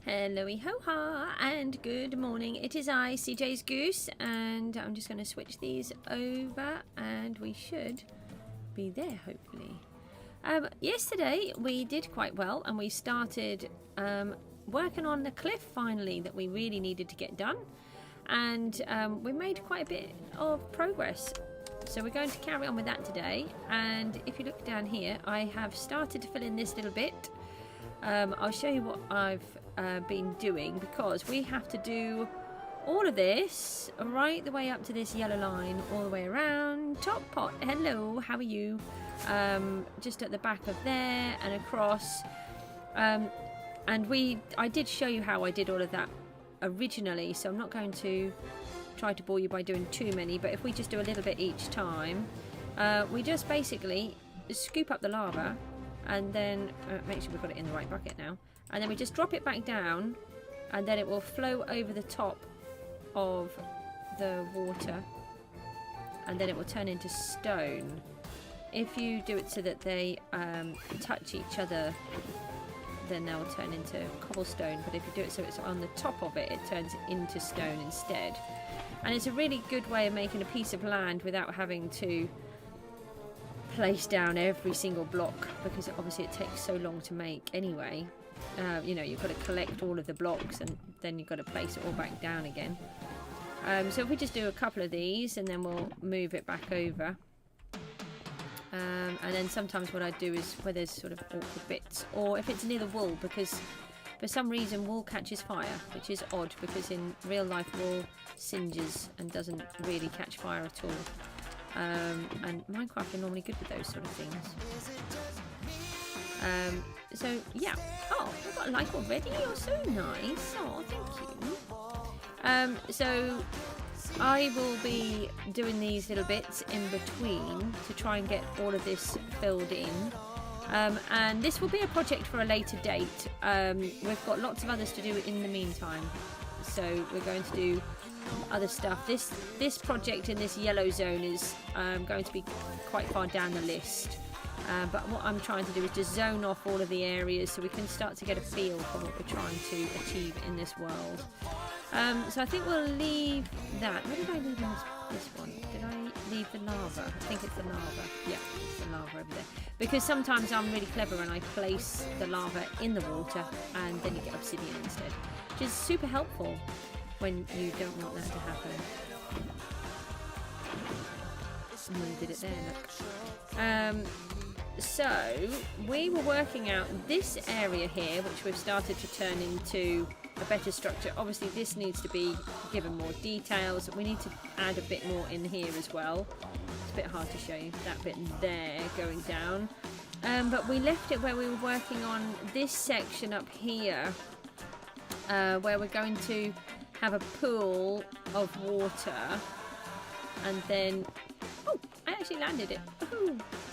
Hello-y ho-ha and good morning. It is I, Cjsgoose, and I'm just going to switch these over and we should be there hopefully. Yesterday we did quite well and we started working on the cliff finally that we really needed to get done, and we made quite a bit of progress. So we're going to carry on with that today, and if you look down here I have started to fill in this little bit. I'll show you what I've been doing, because we have to do all of this right the way up to this yellow line, all the way around. Top pot, hello, how are you? Just at the back of there and across, and I did show you how I did all of that originally, so I'm not going to try to bore you by doing too many, but if we just do a little bit each time, we just basically scoop up the lava and then make sure we've got it in the right bucket now, and then we just drop it back down, and then it will flow over the top of the water, and then it will turn into stone. If you do it so that they touch each other, then they'll turn into cobblestone, but if you do it so it's on the top of it, it turns into stone instead. And it's a really good way of making a piece of land without having to place down every single block, because obviously it takes so long to make anyway. You know, you've got to collect all of the blocks and then you've got to place it all back down again. So if we just do a couple of these and then we'll move it back over. And then sometimes what I do is where there's sort of awkward bits, or if it's near the wool, because for some reason wool catches fire, which is odd because in real life wool singes and doesn't really catch fire at all. And Minecraft are normally good with those sort of things. So yeah. Oh, we've got a like already. You're so nice. Oh, thank you. So I will be doing these little bits in between to try and get all of this filled in. And this will be a project for a later date. We've got lots of others to do in the meantime. So we're going to do other stuff. This project in this yellow zone is going to be quite far down the list, but what I'm trying to do is just zone off all of the areas so we can start to get a feel for what we're trying to achieve in this world. So I think we'll leave that. Where did I leave in this one? Did I leave the lava? I think it's the lava. Yeah, it's the lava over there. Because sometimes I'm really clever and I place the lava in the water and then you get obsidian instead, which is super helpful when you don't want that to happen. And we did it there, look. So we were working out this area here, which we've started to turn into a better structure. Obviously this needs to be given more details. We need to add a bit more in here as well. It's a bit hard to show you that bit there going down. But we left it where we were working on this section up here, where we're going to have a pool of water, and then I actually landed it.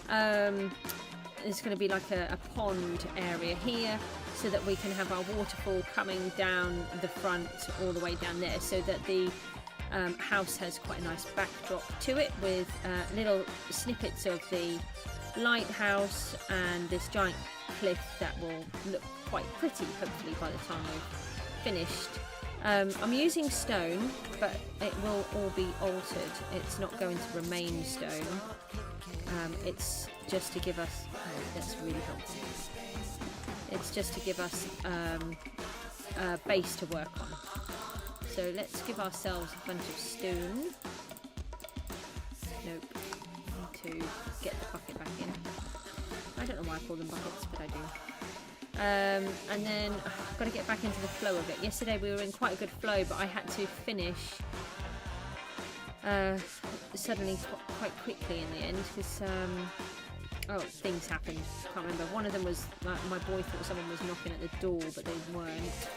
There's going to be like a pond area here, so that we can have our waterfall coming down the front all the way down there, so that the house has quite a nice backdrop to it, with little snippets of the lighthouse and this giant cliff that will look quite pretty hopefully by the time we've finished. I'm using stone, but it will all be altered. It's not going to remain stone. It's just to give us... Oh, that's really helpful. It's just to give us a base to work on. So let's give ourselves a bunch of stone. Nope. I need to get the bucket back in. I don't know why I call them buckets, but I do. And then I've got to get back into the flow of it. Yesterday we were in quite a good flow, but I had to finish suddenly quite quickly in the end, because things happened. I can't remember. One of them was like, my boy thought someone was knocking at the door, but they weren't.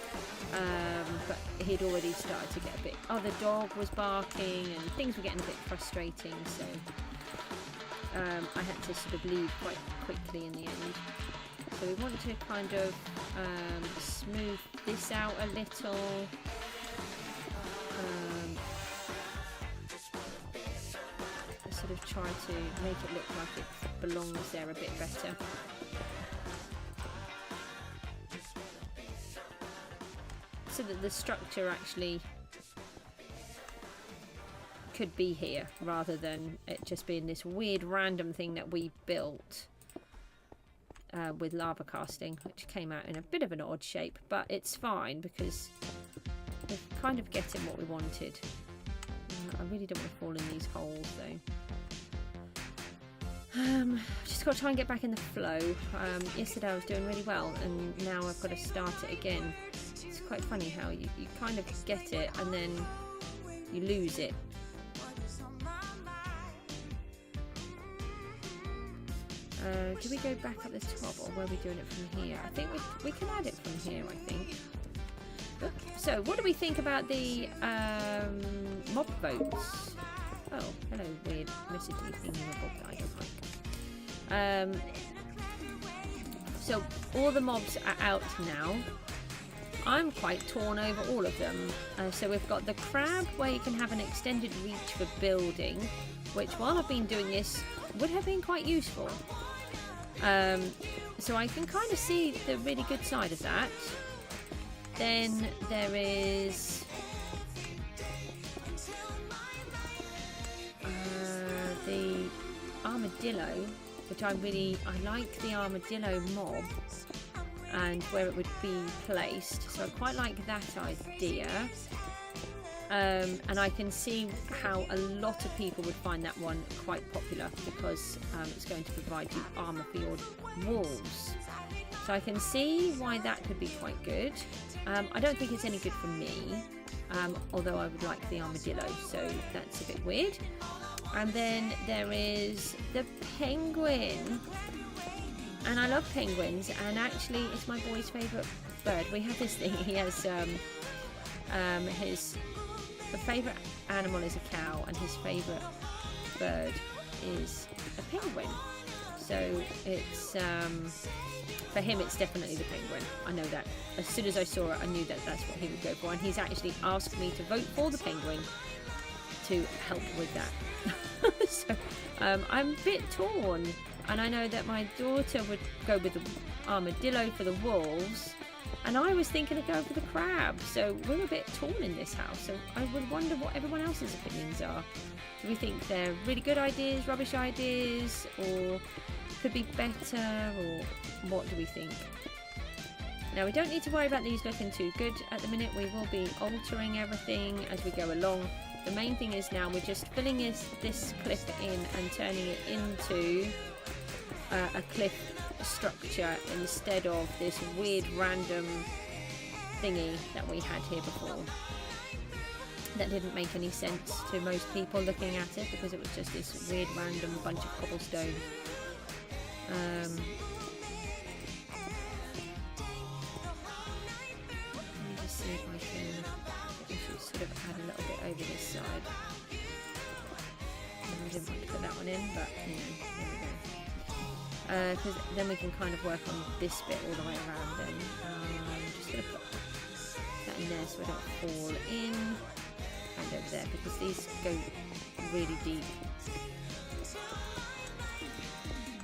But he'd already started to get a bit... Oh, the dog was barking and things were getting a bit frustrating, so I had to sort of leave quite quickly in the end. So we want to kind of smooth this out a little. Sort of try to make it look like it belongs there a bit better. that the structure actually could be here rather than it just being this weird random thing that we built with lava casting, which came out in a bit of an odd shape, but it's fine because we're kind of getting what we wanted. I really don't want to fall in these holes though. Just got to try and get back in the flow. Yesterday I was doing really well and now I've got to start it again. It's quite funny how you kind of get it and then you lose it. Do we go back up the top or were we doing it from here? I think we can add it from here, I think. So, what do we think about the mob votes? Oh, hello, weird messagey thing in the book that I don't like. So, all the mobs are out now. I'm quite torn over all of them. So, we've got the crab where you can have an extended reach for building, which while I've been doing this would have been quite useful. So I can kind of see the really good side of that. Then there is the armadillo, which I like the armadillo mob and where it would be placed. So I quite like that idea. And I can see how a lot of people would find that one quite popular because it's going to provide you armour for your walls. So I can see why that could be quite good. I don't think it's any good for me, although I would like the armadillo, so that's a bit weird. And then there is the penguin. And I love penguins, and actually it's my boy's favourite bird. We have this thing, he has his favourite animal is a cow and his favourite bird is a penguin. So it's for him it's definitely the penguin. I know that. As soon as I saw it I knew that that's what he would go for, and he's actually asked me to vote for the penguin to help with that. So I'm a bit torn, and I know that my daughter would go with the armadillo for the wolves. And I was thinking of going for the crab, so we're a bit torn in this house. So I would wonder what everyone else's opinions are. Do we think they're really good ideas, rubbish ideas, or could be better, or what do we think? Now, we don't need to worry about these looking too good at the minute. We will be altering everything as we go along. The main thing is now we're just filling this cliff in and turning it into a cliff structure instead of this weird random thingy that we had here before. That didn't make any sense to most people looking at it because it was just this weird random bunch of cobblestone. Let me just see if I can sort of add a little bit over this side. I didn't want to put that one in, but you know, there we go. Because then we can kind of work on this bit all the way around then. I'm just going to put that in there so I don't fall in and over there because these go really deep.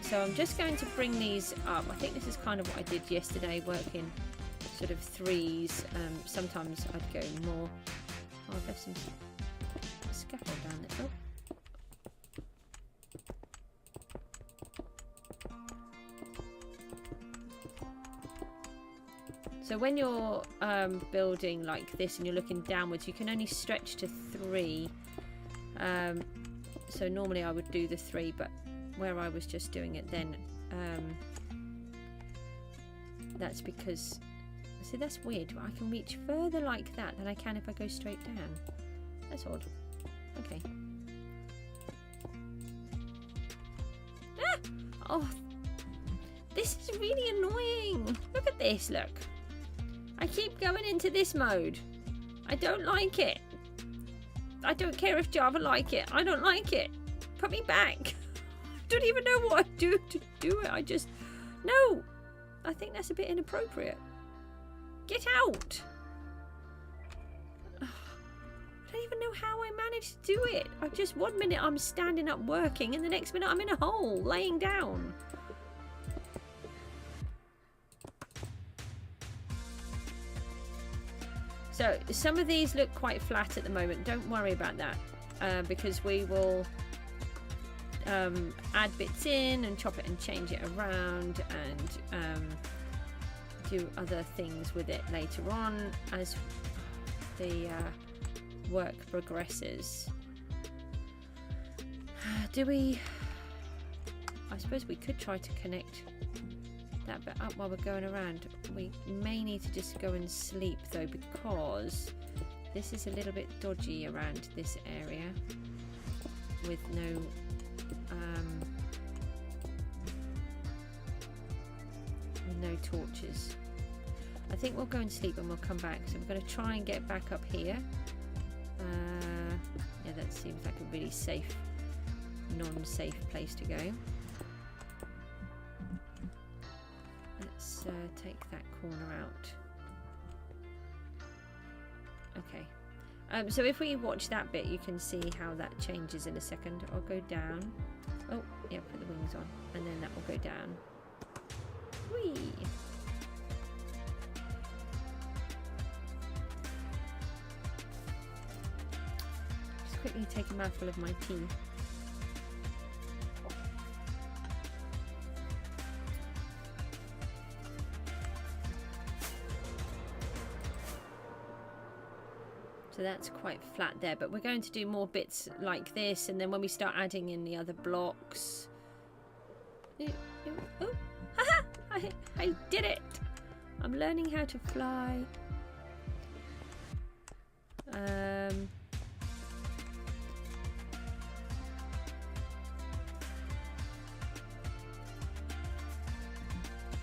So I'm just going to bring these up. I think this is kind of what I did yesterday, working sort of threes. Sometimes I'd go more. Oh, I've left some scaffold down there. Oh. So when you're building like this and you're looking downwards, you can only stretch to 3. So normally I would do the 3, but where I was just doing it then, that's because, see, that's weird. I can reach further like that than I can if I go straight down. That's odd. Okay. Ah! Oh, this is really annoying. Look at this, look. I keep going into this mode. I don't like it. I don't care if Java like it. I don't like it. Put me back. I don't even know what I do to do it. I just... No. I think that's a bit inappropriate. Get out. I don't even know how I managed to do it. I just... One minute I'm standing up working and the next minute I'm in a hole laying down. So some of these look quite flat at the moment. Don't worry about that, because we will add bits in and chop it and change it around and do other things with it later on as the work progresses. Do we... I suppose we could try to connect that bit up while we're going around. We may need to just go and sleep though, because this is a little bit dodgy around this area with no torches. I think we'll go and sleep and we'll come back. So we're going to try and get back up here. Yeah, that seems like a really safe, non-safe place to go. Let's take that corner out. Okay. So if we watch that bit, you can see how that changes in a second. I'll go down. Oh, yeah, put the wings on. And then that will go down. Whee! Just quickly take a mouthful of my tea. So that's quite flat there, but we're going to do more bits like this, and then when we start adding in the other blocks... Oh, haha! I did it! I'm learning how to fly. I'm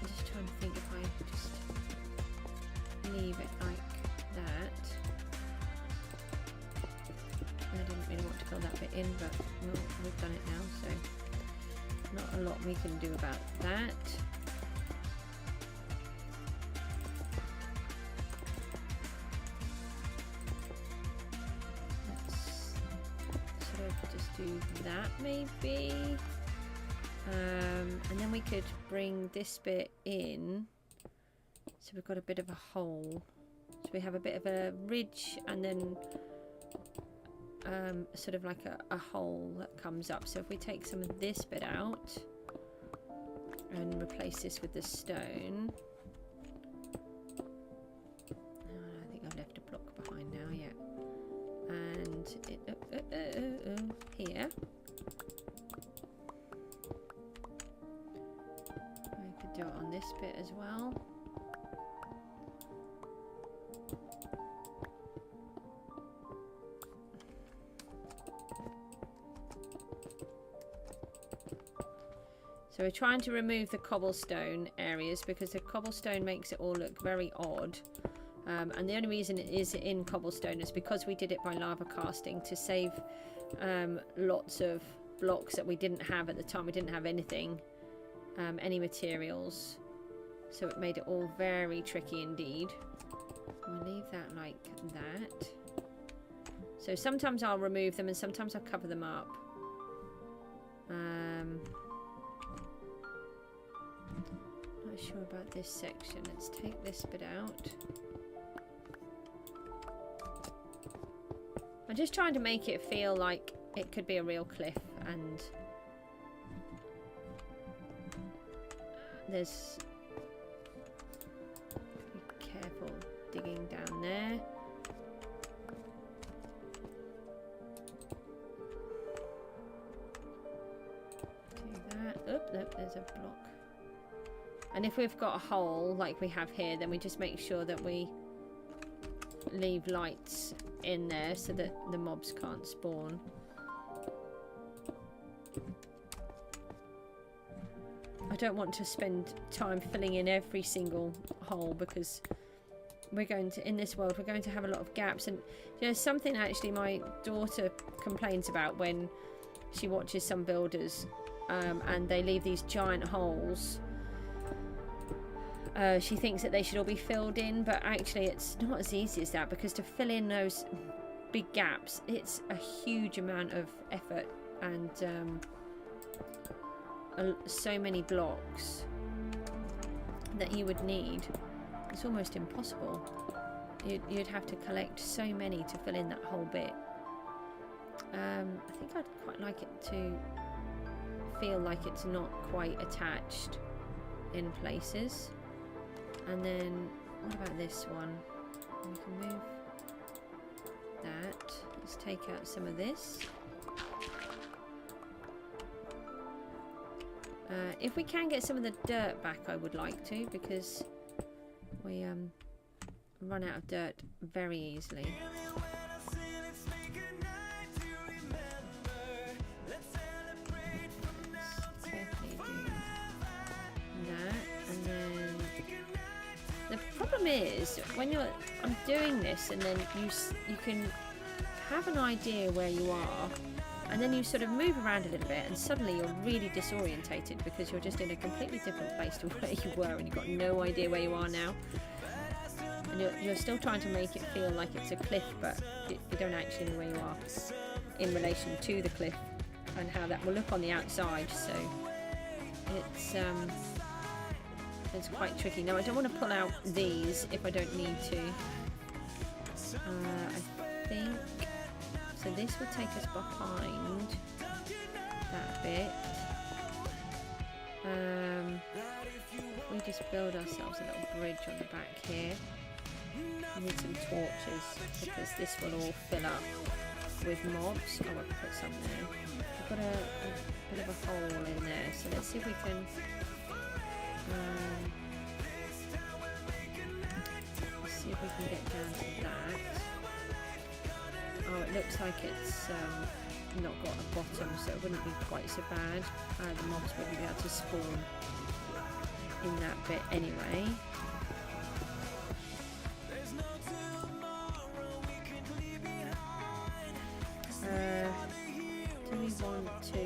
just trying to think if I just leave it like that. I didn't really want to fill that bit in, but well, we've done it now, so not a lot we can do about that. Let's sort of just do that maybe. And then we could bring this bit in. So we've got a bit of a hole. So we have a bit of a ridge and then sort of like a hole that comes up. So if we take some of this bit out and replace this with the stone. I think I've left a block behind now, yeah. And it, here. I could do it on this bit as well. So we're trying to remove the cobblestone areas because the cobblestone makes it all look very odd. And the only reason it is in cobblestone is because we did it by lava casting to save lots of blocks that we didn't have at the time. We didn't have anything, any materials. So it made it all very tricky indeed. We'll leave that like that. So sometimes I'll remove them and sometimes I'll cover them up. Not sure about this section. Let's take this bit out. I'm just trying to make it feel like it could be a real cliff, and there's... Be careful digging down there. Do that. Oh, nope, there's a block. And if we've got a hole like we have here, then we just make sure that we leave lights in there so that the mobs can't spawn. I don't want to spend time filling in every single hole because we're going to, in this world, we're going to have a lot of gaps. And you know, something actually my daughter complains about when she watches some builders and they leave these giant holes. She thinks that they should all be filled in, but actually it's not as easy as that, because to fill in those big gaps, it's a huge amount of effort and so many blocks that you would need. It's almost impossible. you'd have to collect so many to fill in that whole bit. I think I'd quite like it to feel like it's not quite attached in places. And then what about this one? We can move that. Let's take out some of this. If we can get some of the dirt back, I would like to, because we run out of dirt very easily. The problem is when I'm doing this, and then you can have an idea where you are, and then you sort of move around a little bit, and suddenly you're really disorientated because you're just in a completely different place to where you were, and you've got no idea where you are now. And you're still trying to make it feel like it's a cliff, but you don't actually know where you are in relation to the cliff and how that will look on the outside. So it's quite tricky. Now I don't want to pull out these if I don't need to. I think so. This will take us behind that bit. We just build ourselves a little bridge on the back here. We need some torches because this will all fill up with mobs. Oh, I'll put some there. I've got a bit of a hole in there, so let's see if we can. Let's see if we can get down to that. Oh, it looks like it's not got a bottom, so it wouldn't be quite so bad. The mobs wouldn't be able to spawn in that bit anyway. Do we want to...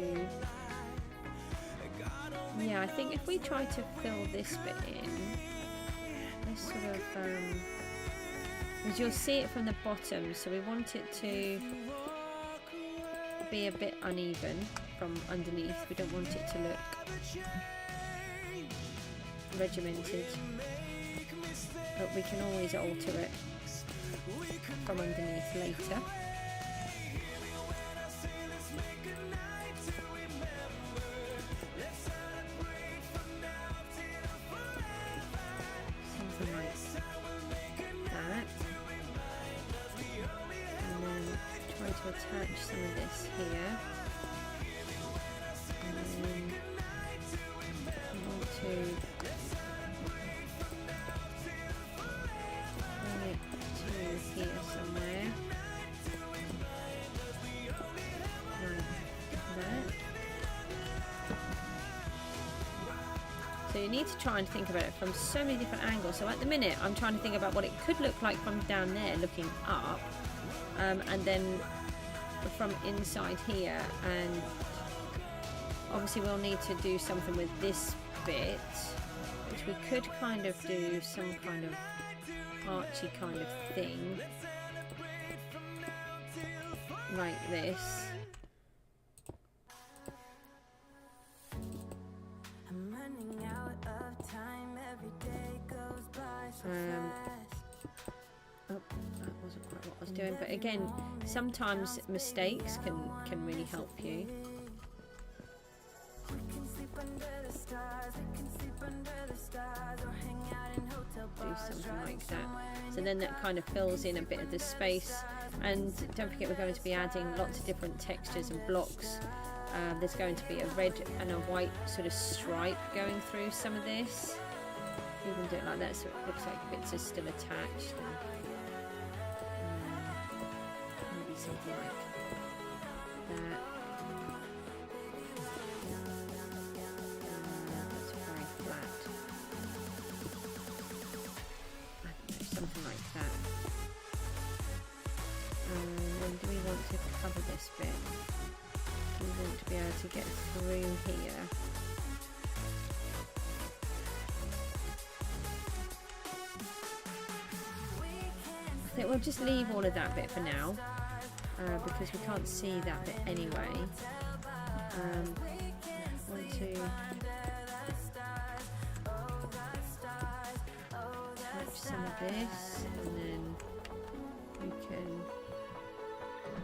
Yeah, I think if we try to fill this bit in, this sort of... because you'll see it from the bottom, so we want it to be a bit uneven from underneath. We don't want it to look regimented, but we can always alter it from underneath later. Something like that. And then try to attach some of this here. And then we want to bring it to here somewhere. Like that. So you need to try and think about it from so many different angles. So at the minute I'm trying to think about what it could look like from down there looking up, and then from inside here, and obviously we'll need to do something with this bit, which we could kind of do some kind of archy kind of thing like this. Oh, that wasn't quite what I was doing, but again, sometimes mistakes can really help you. Do something like that. So then that kind of fills in a bit of the space. And don't forget, we're going to be adding lots of different textures and blocks. There's going to be a red and a white sort of stripe going through some of this. You can do it like that so it looks like bits are still attached. And maybe something like that. That's very flat. I don't know, something like that. And then do we want to cover this bit? We want to be able to get through here. I think we'll just leave all of that bit for now, because we can't see that bit anyway. Want to attach some of this, and then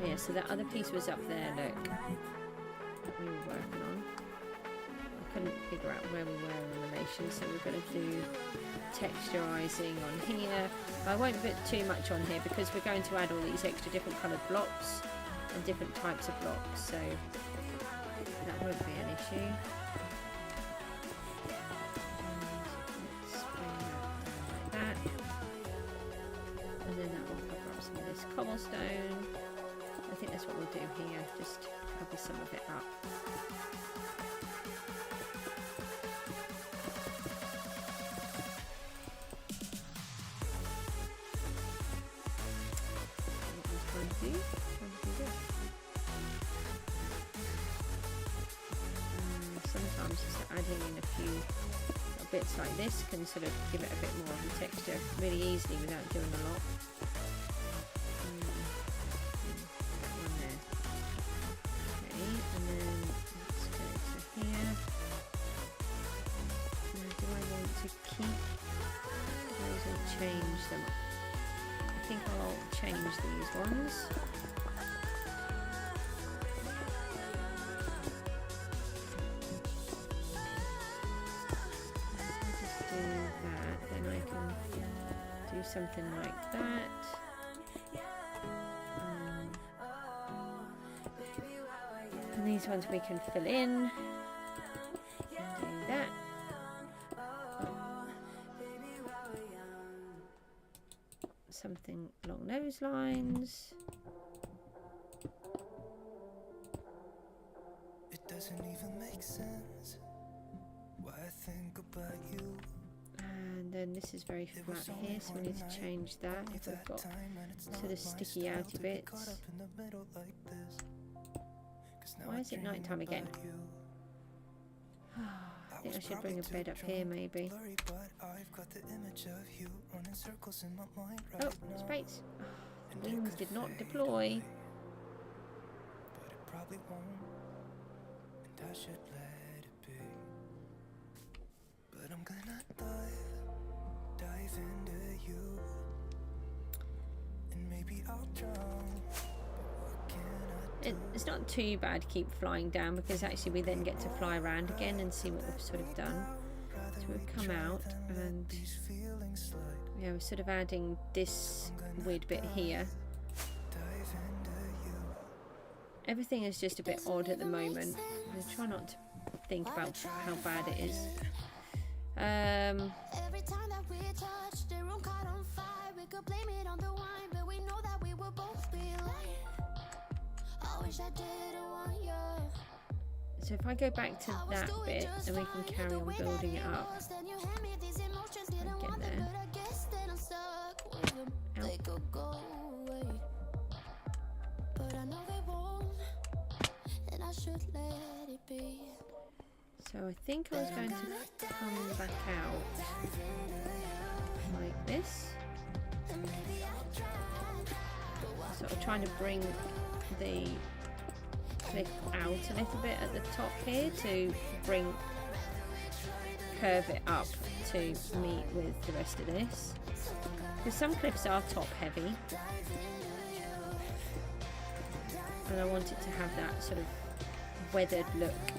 Yeah, so that other piece was up there, look, that we were working on. I couldn't figure out where we were in relation, so we're going to do texturizing on here. I won't put too much on here because we're going to add all these extra different coloured blocks and different types of blocks, so that won't be an issue. And then that will cover up some of this cobblestone. I think that's what we'll do here, just cover some of it up. What we're trying to do this. Sometimes just adding in a few bits like this can sort of give it a bit more of a texture really easily without doing a lot. One there. Okay, and then let's go to here. Now, do I want to keep those or change them? I think I'll change these ones. Something like that. And these ones we can fill in. And do that. Something along those lines. It doesn't even make sense why I think about you. And then this is very flat here, so we need to change that if we've got sort of sticky outy bits. Why is it night time again? I think I should bring a bed up here maybe. Oh, space! Oh, wings did not deploy. But it probably won't, and I should let it be. But I'm gonna dive into you, and maybe I'll drown. But what can I do? It's not too bad to keep flying down because actually we then get to fly around again and see what we've sort of done. So we've come out and yeah, we're sort of adding this weird bit here. Everything is just a bit odd at the moment. I try not to think about how bad it is. Every time that we touch, the room caught on fire. We could blame it on the wine, but we know that we will both be lying. I wish I didn't want you. So if I go back to that bit, then we can carry on building it up. Get there. They could go away, but I know they won't, and I should let it be. So I think I was going to come back out like this. Sort of trying to bring the cliff out a little bit at the top here to curve it up to meet with the rest of this. Because some cliffs are top heavy, and I want it to have that sort of weathered look.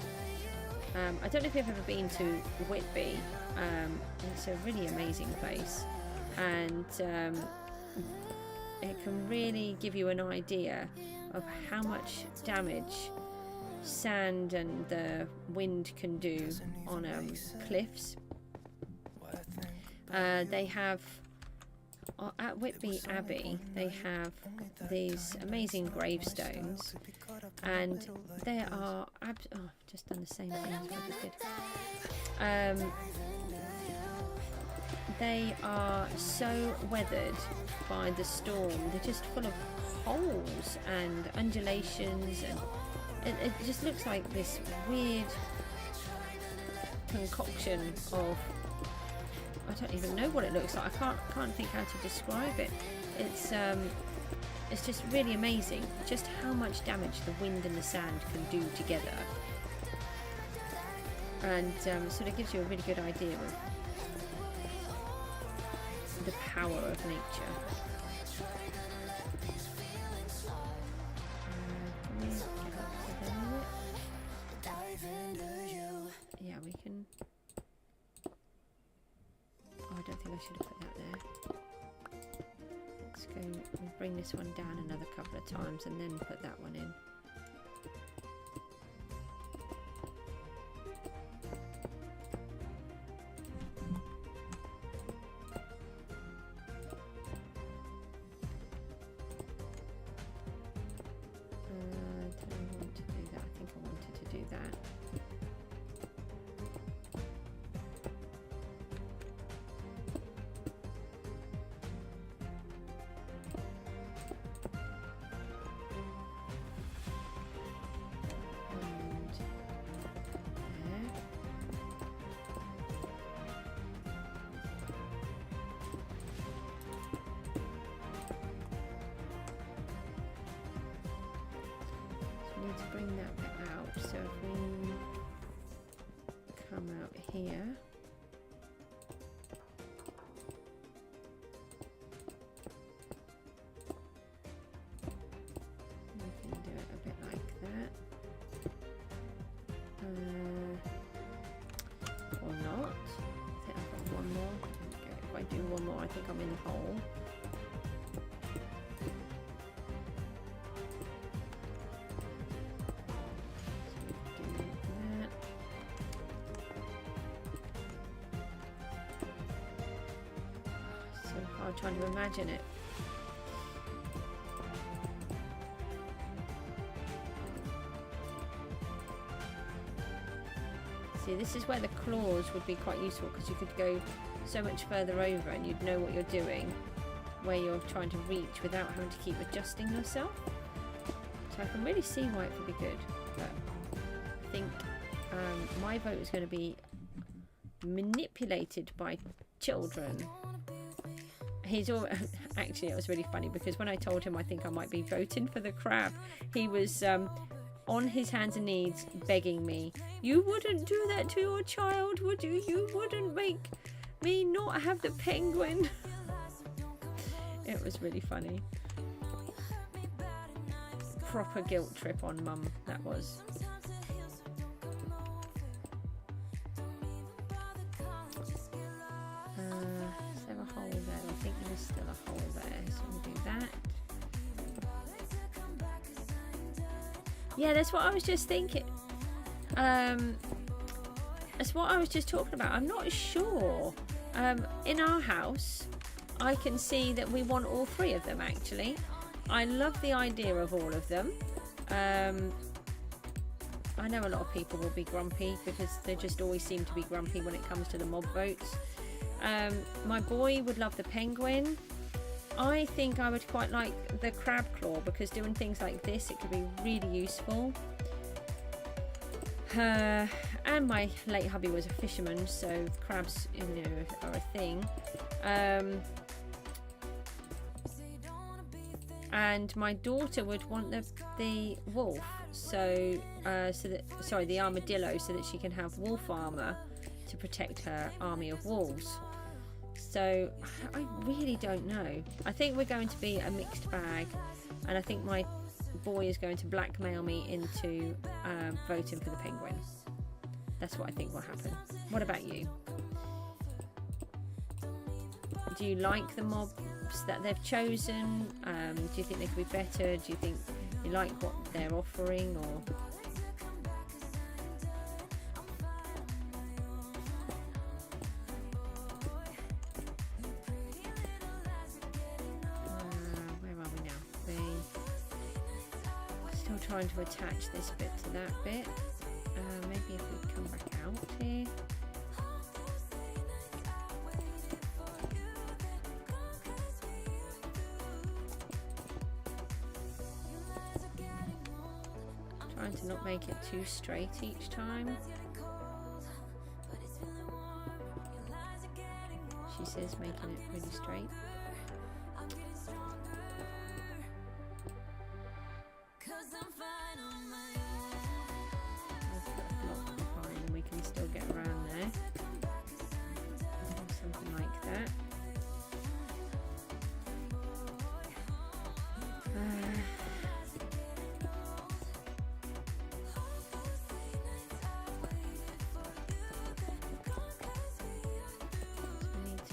I don't know if you've ever been to Whitby. It's a really amazing place, and it can really give you an idea of how much damage sand and the wind can do on cliffs. They have at Whitby Abbey, they have these amazing gravestones, and they are I've just done the same thing as I just did. They are so weathered by the storm. They're just full of holes and undulations, and it just looks like this weird concoction of, I don't even know what it looks like. I can't think how to describe it. It's just really amazing just how much damage the wind and the sand can do together, and sort of gives you a really good idea of the power of nature. should have put that there. Let's go and bring this one down another couple of times and then put that one in. To bring that bit out, so if we come out here, we can do it a bit like that, or not. I think I've got one more. Okay, if I do one more, I think I'm in the hole. Trying to imagine it. See, this is where the claws would be quite useful because you could go so much further over and you'd know what you're doing where you're trying to reach without having to keep adjusting yourself. So I can really see why it could be good, but I think my vote is going to be manipulated by children. He's all actually, it was really funny because when I told him I think I might be voting for the crab, he was on his hands and knees begging me, "You wouldn't do that to your child, would you? You wouldn't make me not have the penguin." It was really funny. Proper guilt trip on mum, that was. There's still a hole there, so we'll do that. Yeah, that's what I was just thinking. That's what I was just talking about. I'm not sure. In our house, I can see that we want all three of them, actually. I love the idea of all of them. I know a lot of people will be grumpy because they just always seem to be grumpy when it comes to the mob votes. My boy would love the penguin. I think I would quite like the crab claw because doing things like this, it could be really useful. And my late hubby was a fisherman, so crabs, you know, are a thing. And my daughter would want the wolf, the armadillo, so that she can have wolf armor to protect her army of wolves. So I really don't know. I think we're going to be a mixed bag, and I think my boy is going to blackmail me into voting for the penguin. That's what I think will happen. What about you? Do you like the mobs that they've chosen? Do you think they could be better? Do you think you like what they're offering, or? Where are we now? Still trying to attach this bit to that bit. Maybe if we come back out here. Trying to not make it too straight each time. She says making it really straight. I'll put a block behind and we can still get around there. Something like that.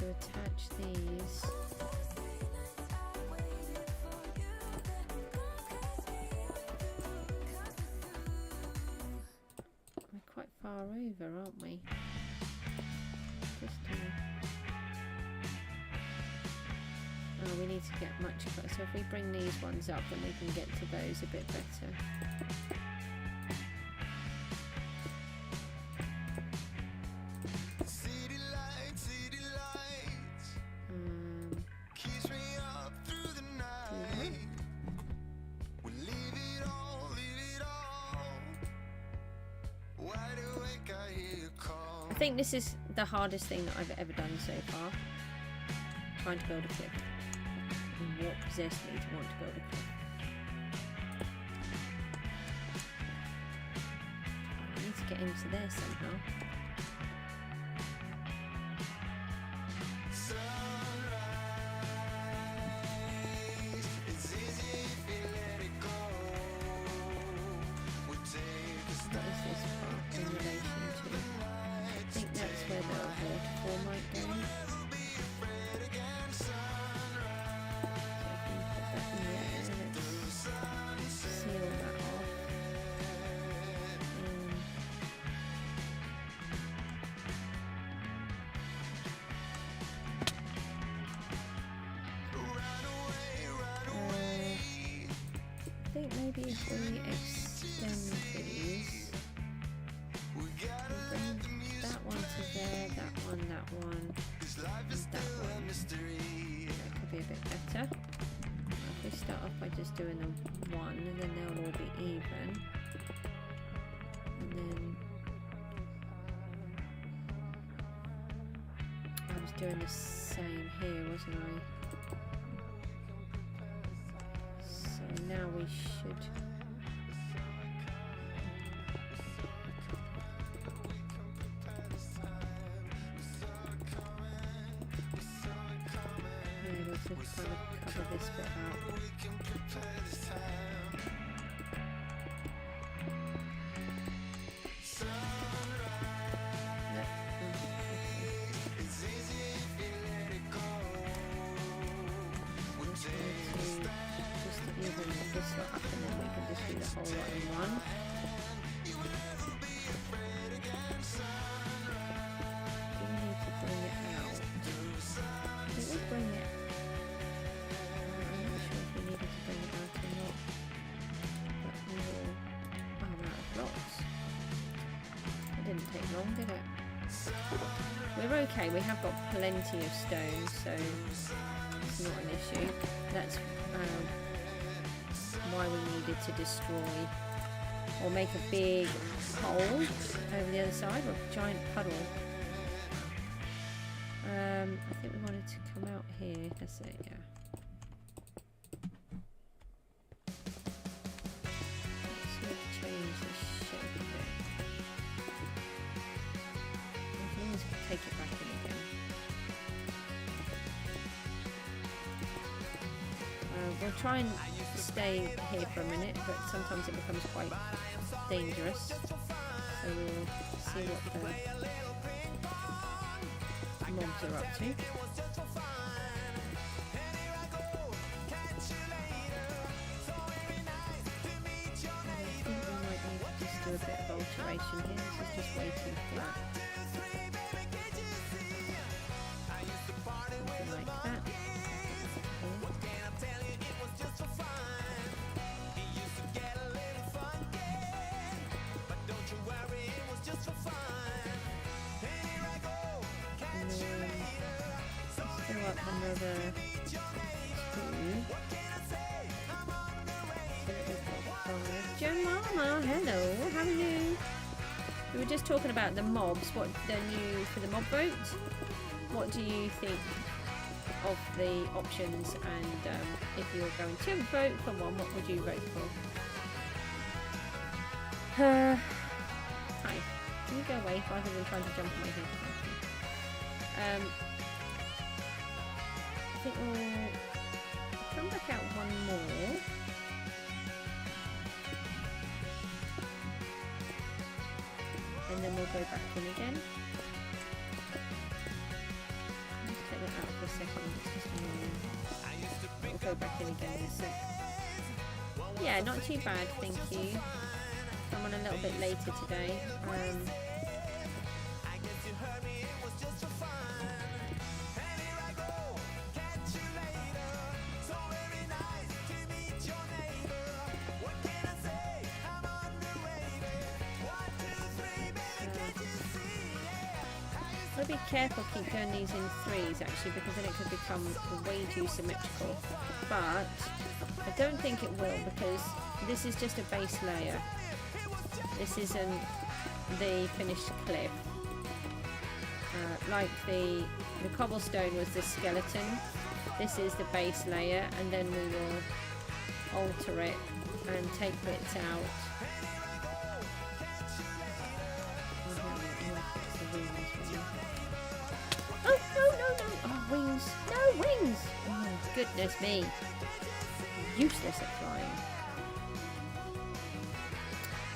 Attach far over, aren't we? Just oh, we need to get much closer. So if we bring these ones up, then we can get to those a bit better. I think this is the hardest thing that I've ever done so far. Trying to build a cliff. And what possessed me to want to build a cliff? I need to get into there somehow. What is this part in relation to? I think that's where the waterfall might go. So if we put that in there, let's seal that off. I think maybe if we extend these, bring that one to there, that one, and that one. That could be a bit better. If we start off by just doing the one, then they'll all be even. And then I was doing the same here, wasn't I? So now we should. To kind of cover this bit out. Just to even this lot up, and then we can just do the whole lot in one. Do we need to bring it out? I think we'll bring it. Take long, did it? We're okay, we have got plenty of stones, so it's not an issue. That's why we needed to destroy or make a big hole over the other side, or a giant puddle. I think we wanted to come out here. That's it, yeah. Let's change the shape a bit. Take it back in again. We'll try and stay here for a minute, but sometimes it becomes quite dangerous. So we'll see what the mobs are up to. I think we might need to just do a bit of alteration here. This is just way too flat. Like that. Okay. And then fill up another two. Jemima, hello, how are you? We were just talking about the mobs, what they're new for the mob vote. What do you think of the options, and if you were going to vote for one, what would you vote for? Hi. Can you go away rather than trying to jump on my head? I think we'll come back out one more. And then we'll go back in again. Take that out for a second, it's just annoying. We'll go back in again in a sec. Yeah, not too bad, thank you. I'm on a little bit later today. guess you heard me, it was just for fun. And here I go, catch you later. So very nice to meet your neighbor. What can I say? I'm underrated. 1, 2, 3, baby, can't you see? Yeah. I'll be careful, keep doing these in threes actually, because then it could become way too symmetrical. But I don't think it will, because this is just a base layer. This isn't the finished cliff. Like the cobblestone was the skeleton, this is the base layer, and then we will alter it and take bits out. Oh, no. Oh, wings. No, wings. Oh, goodness me. Useless at flying.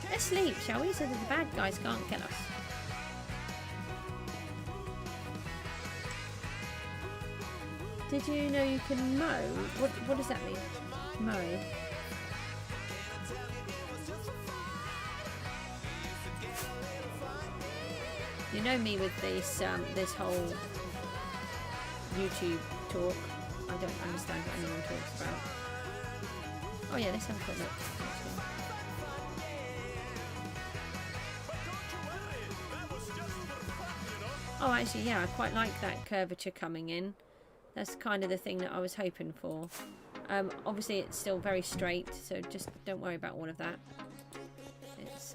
Let's sleep, shall we? So that the bad guys can't kill us. Did you know you can mow? What does that mean? Mow. You know me with this whole YouTube talk. I don't understand what anyone talks about. Oh yeah, let's have a quick look. Oh, actually, yeah, I quite like that curvature coming in. That's kind of the thing that I was hoping for. Obviously, it's still very straight, so just don't worry about all of that. It's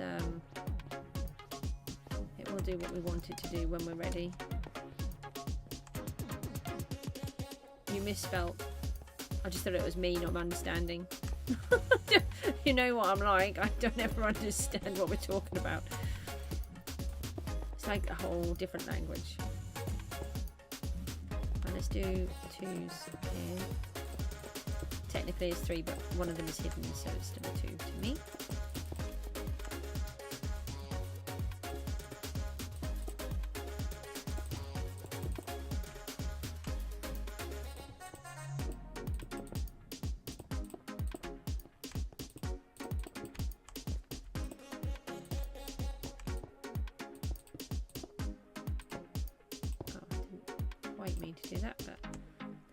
it will do what we want it to do when we're ready. You misspelt. I just thought it was me not understanding. You know what I'm like. I don't ever understand what we're talking about. It's like a whole different language. And let's do 2s here. Technically it's 3, but one of them is hidden, so it's still a 2 to me. Me to do that, but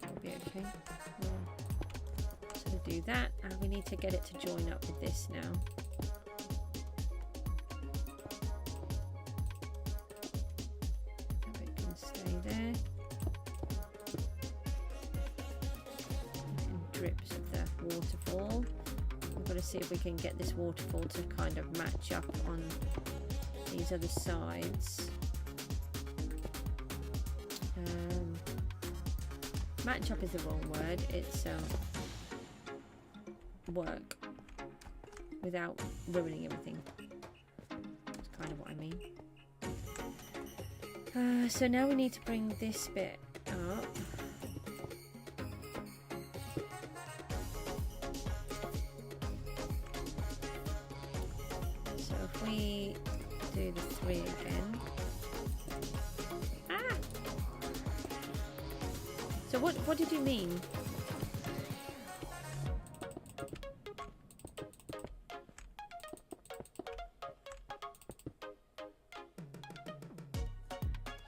that will be okay. So do that, and we need to get it to join up with this now. So it can stay there. And drips of the waterfall. We've got to see if we can get this waterfall to kind of match up on these other sides. Match up is the wrong word. It's work without ruining everything. That's kind of what I mean. So now we need to bring this bit up. So if we do the 3 again. So what did you mean?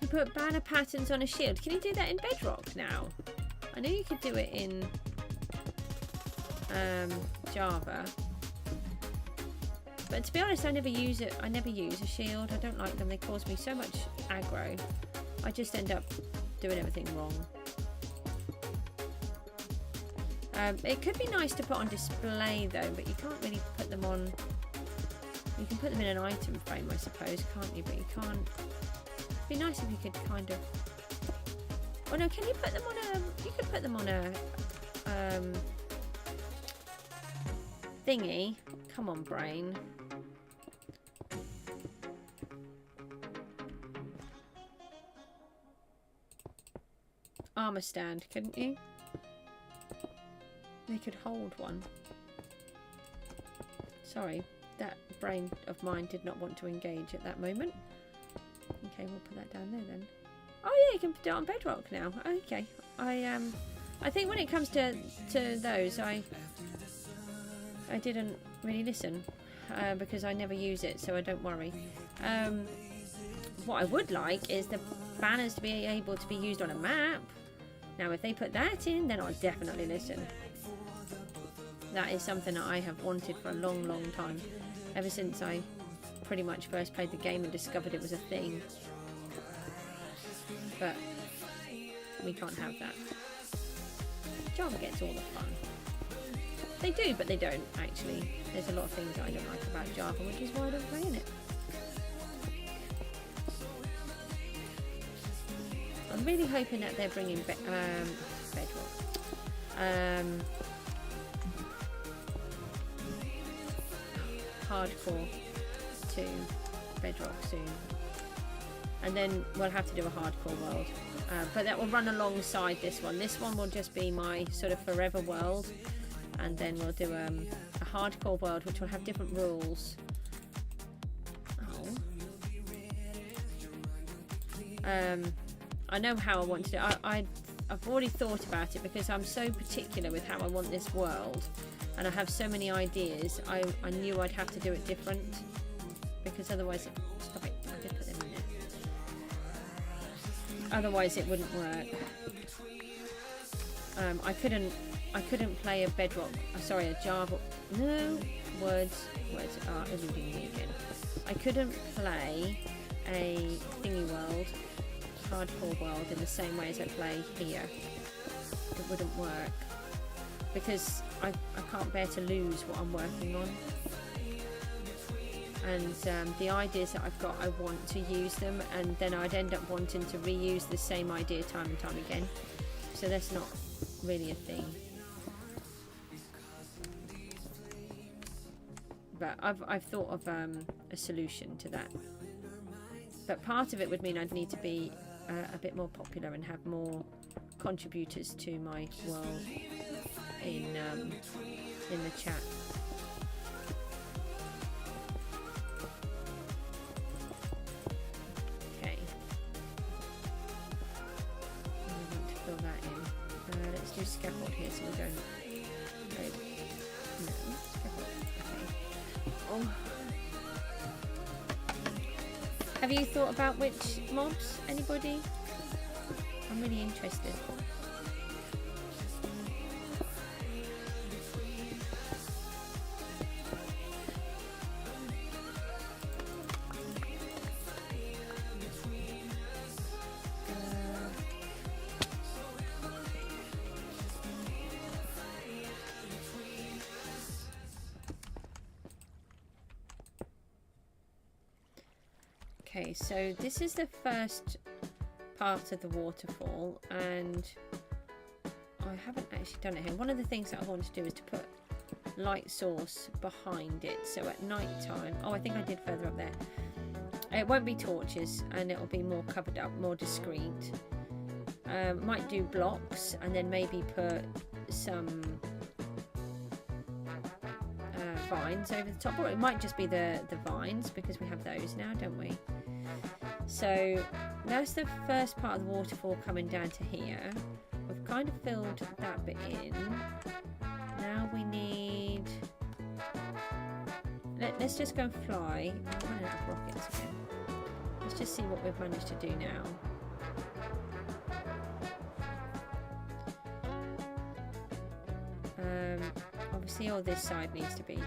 You put banner patterns on a shield. Can you do that in Bedrock now? I know you could do it in Java. But to be honest, I never use it. I never use a shield. I don't like them. They cause me so much aggro. I just end up doing everything wrong. It could be nice to put on display though, but you can't really put them on. You can put them in an item frame, I suppose, can't you? But you can't. It'd be nice if you could kind of. Oh no, can you put them on a? You could put them on a thingy. Come on, brain. Armor stand, couldn't you? They could hold one. Sorry, that brain of mine did not want to engage at that moment. Okay, we'll put that down there then. Oh yeah, you can do it on Bedrock now. Okay, I think when it comes to those, I didn't really listen because I never use it, so I don't worry. what I would like is the banners to be able to be used on a map. Now, if they put that in, then I'll definitely listen. That is something that I have wanted for a long, long time. Ever since I pretty much first played the game and discovered it was a thing. But we can't have that. Java gets all the fun. They do, but they don't, actually. There's a lot of things that I don't like about Java, which is why I don't play in it. I'm really hoping that they're bringing Bedrock. Hardcore to Bedrock soon. And then we'll have to do a hardcore world. But that will run alongside this one. This one will just be my sort of forever world. And then we'll do a hardcore world which will have different rules. I know how I want to do it. I've already thought about it because I'm so particular with how I want this world. And I have so many ideas. I knew I'd have to do it different. Because otherwise... Stop it. I did put them in there. Otherwise it wouldn't work. I couldn't play a Bedrock... sorry, a Java... No. Words are eluding me again. I couldn't play a thingy world, hardcore world, in the same way as I play here. It wouldn't work. Because I can't bear to lose what I'm working on. And the ideas that I've got, I want to use them, and then I'd end up wanting to reuse the same idea time and time again. So that's not really a thing. But I've thought of a solution to that. But part of it would mean I'd need to be a bit more popular and have more contributors to my world in the chat. Okay. I want to fill that in. Let's do scaffold here so we don't go. No, scaffold. Okay. Oh. Have you thought about which mobs? Anybody? I'm really interested. Okay, so this is the first part of the waterfall, and I haven't actually done it here. One of the things that I want to do is to put light source behind it, so at night time... Oh, I think I did further up there. It won't be torches, and it'll be more covered up, more discreet. Might do blocks, and then maybe put some vines over the top, or it might just be the vines, because we have those now, don't we? So that's the first part of the waterfall coming down to here. We've kind of filled that bit in. Now we need... Let's just go and fly. I'm running out of rockets again. Let's just see what we've managed to do now. Obviously all this side needs to be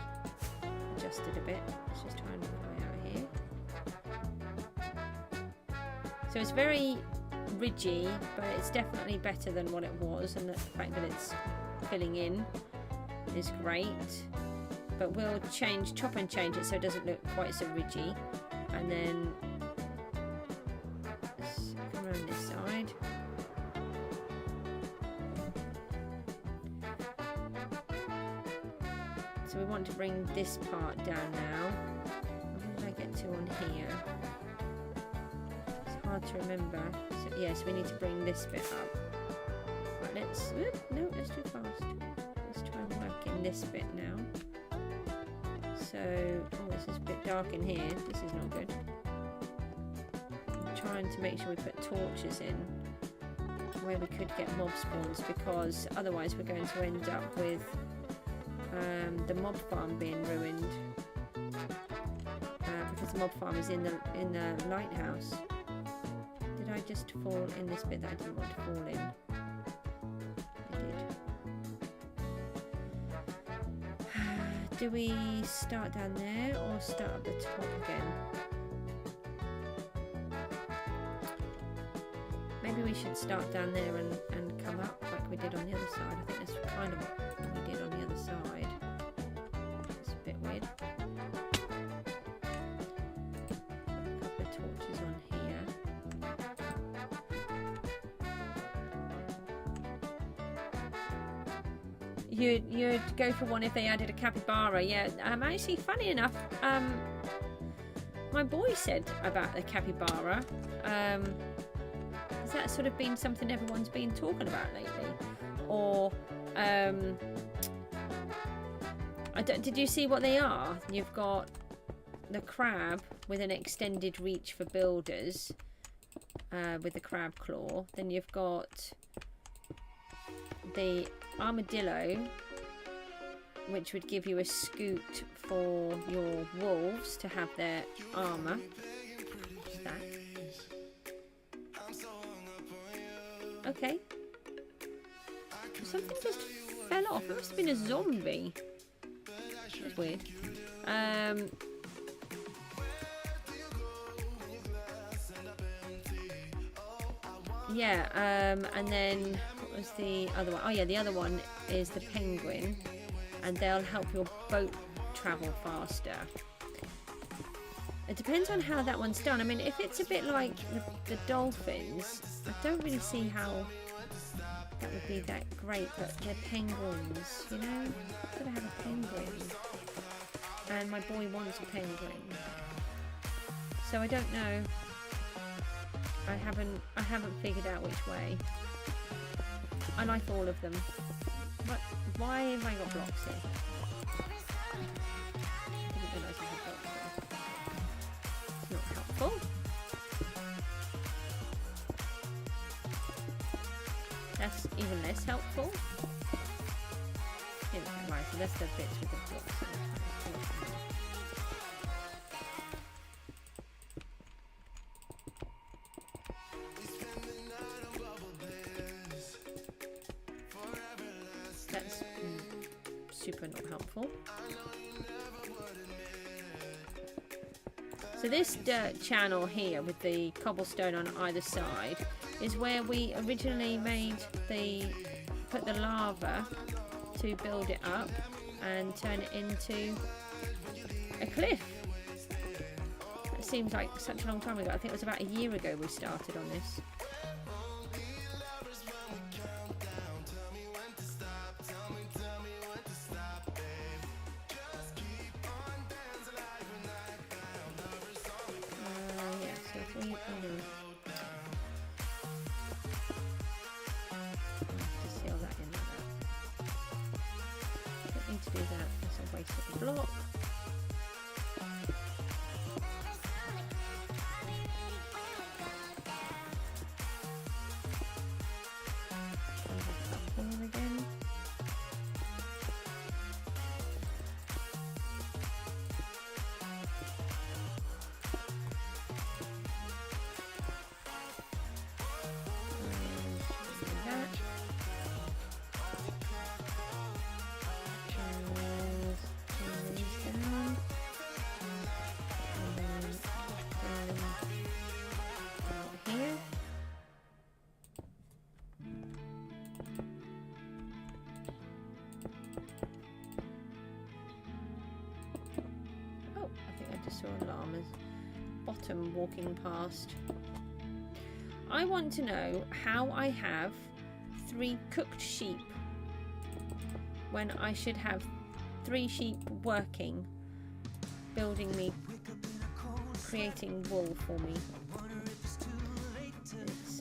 adjusted a bit. Let's just try and fly out here. So it's very ridgy, but it's definitely better than what it was, and the fact that it's filling in is great. But we'll chop and change it so it doesn't look quite so ridgy, and then let's come around this side. So we want to bring this part down now. Where did I get to on here? Hard to remember. So yes, we need to bring this bit up. Right, let's... no, let's do fast. Let's try and work in this bit now. So... oh, this is a bit dark in here. This is not good. I'm trying to make sure we put torches in where we could get mob spawns, because otherwise we're going to end up with the mob farm being ruined. Because the mob farmers in the lighthouse. Did I just fall in this bit that I didn't want to fall in? I did. Do we start down there or start at the top again? Maybe we should start down there and come up like we did on the other side. I think that's kind of what we did on the other side. It's a bit weird. A couple of torches on here. You'd go for one if they added a capybara. Yeah, actually, funny enough, my boy said about the capybara. Has that sort of been something everyone's been talking about lately? Or did you see what they are? You've got the crab with an extended reach for builders, with the crab claw. Then you've got the armadillo, which would give you a scoot for your wolves to have their armour. What's that? Okay. Something just fell off. It must have been a zombie. That's weird. Yeah, and then what was the other one? Oh yeah, the other one is the penguin, and they'll help your boat travel faster. It depends on how that one's done. I mean, if it's a bit like the dolphins, I don't really see how that would be that great, but they're penguins, you know? I've got to have a penguin. And my boy wants a penguin. So I don't know. I haven't figured out which way. I like all of them. But why have I got blocks here? I didn't realise I had blocks here. It's not helpful. That's even less helpful. Here we go. Right, so that's the bits with the blocks. That's super not helpful. So this dirt channel here with the cobblestone on either side is where we originally put the lava to build it up and turn it into a cliff. It seems like such a long time ago. I think it was about a year ago we started on this. Block. Again. Saw a llama's bottom walking past. I want to know how I have 3 cooked sheep when I should have 3 sheep working, building me, creating wool for me. It's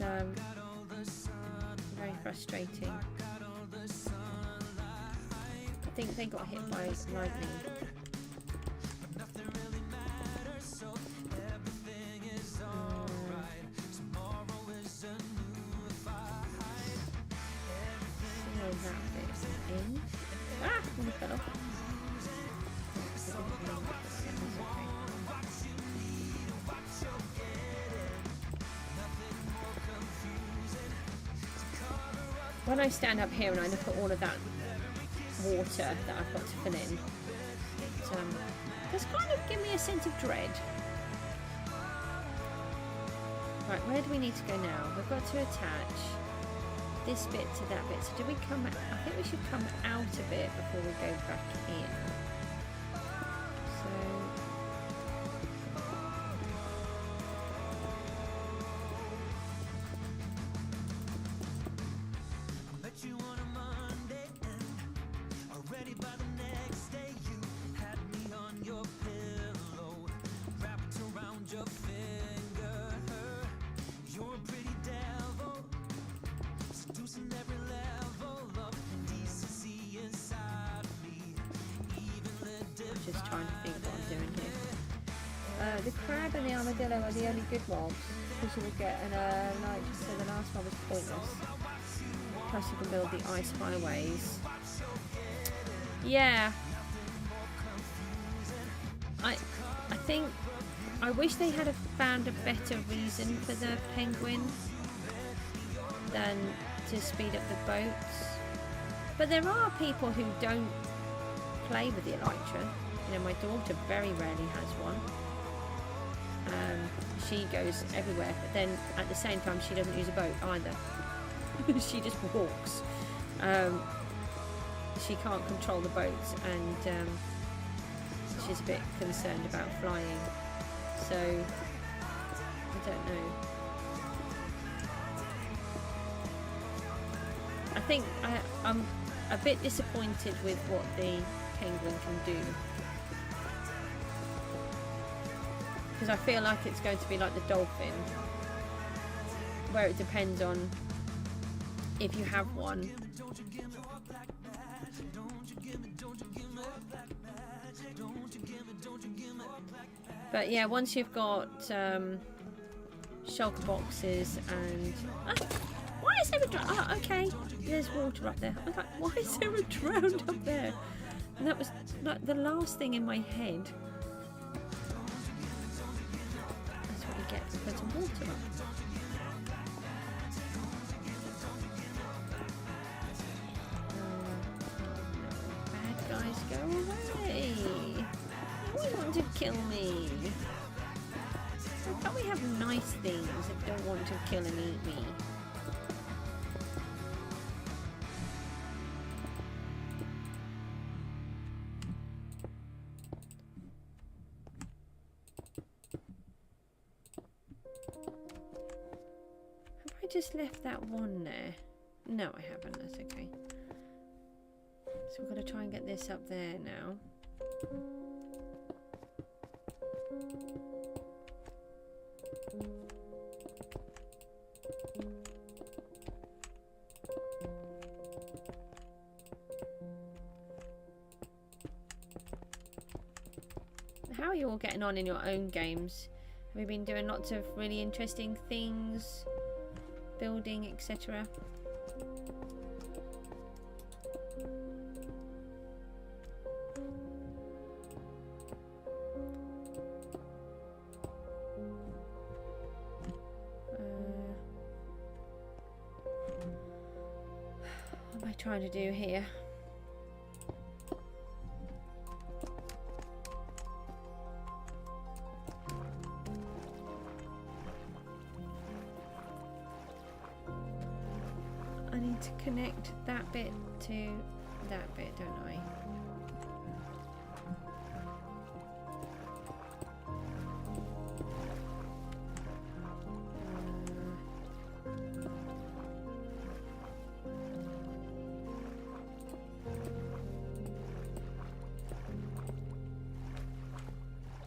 very frustrating. I think they got hit by lightning. when I stand up here and I look at all of that water that I've got to fill in, it does kind of give me a sense of dread. Right, where do we need to go now? We've got to attach this bit to that bit. So do we come out? I think we should come out a bit before we go back in. So Met you on a Monday and already by the next day you had me on your pillow, wrapped around your finger. You're a pretty devil, seducing every level of indecency inside of me. Even the just trying to think what I'm doing here. The crab and the armadillo are the only good mobs, because you will get an like. So the last one was pointless. Plus you can build the ice highways. Yeah. I think I wish they had found a better reason for the penguin than to speed up the boats. But there are people who don't play with the elytra. You know, my daughter very rarely has one. She goes everywhere, but then at the same time she doesn't use a boat either. She just walks. She can't control the boats, and she's a bit concerned about flying. So I don't know. I think I'm a bit disappointed with what the penguin can do, because I feel like it's going to be like the dolphin, where it depends on if you have one. But yeah, once you've got shulker boxes and why is there a oh, okay, there's water up there. I was like, why is there a drowned up there? And that was like the last thing in my head. That's what you get for putting water up. Bad guys, go away. You want to kill me. Why can't we have nice things that don't want to kill and eat me? Have I just left that one there? No, I haven't. That's okay. So we've got to try and get this up there now. How are you all getting on in your own games? Have you been doing lots of really interesting things, building, etc.? What am I trying to do here? I need to connect that bit to that bit, don't I?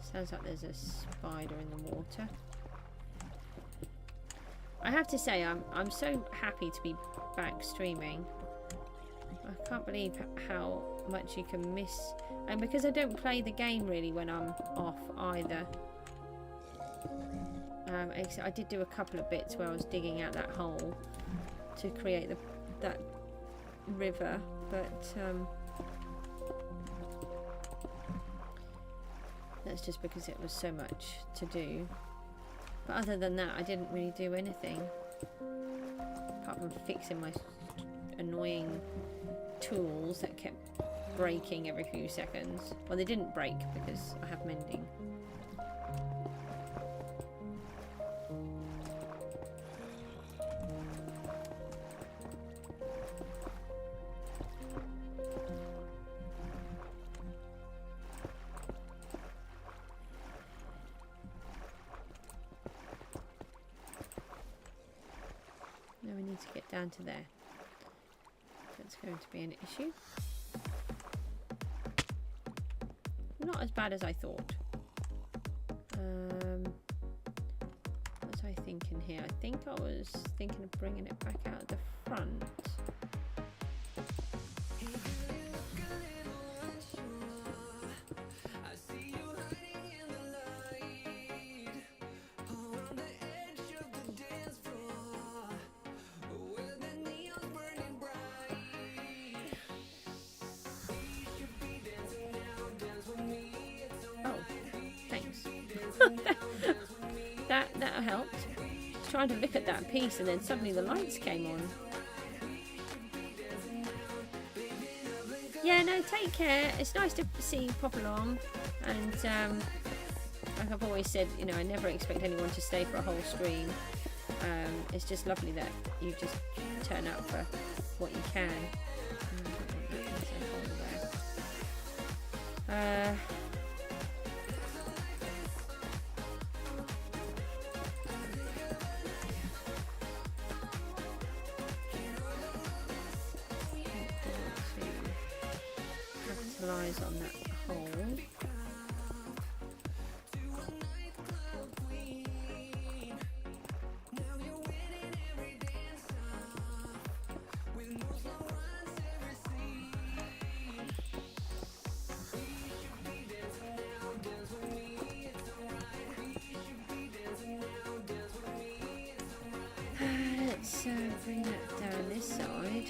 Sounds like there's a spider in the water. I have to say, I'm so happy to be back streaming. I can't believe how much you can miss, and because I don't play the game really when I'm off either. I did do a couple of bits where I was digging out that hole to create that river, but that's just because it was so much to do. But other than that, I didn't really do anything apart from fixing my annoying tools that kept breaking every few seconds. Well, they didn't break because I have mending. Now we need to get down to there. That's going to be an issue. Not as bad as I thought. What was I thinking here? I think I was thinking of bringing it back out the front. That helped. Trying to look at that piece and then suddenly the lights came on. Yeah, no, take care. It's nice to see you pop along, and like I've always said, you know, I never expect anyone to stay for a whole stream. It's just lovely that you just turn up for what you can. Capitalize on that hole. Let's bring that down this side.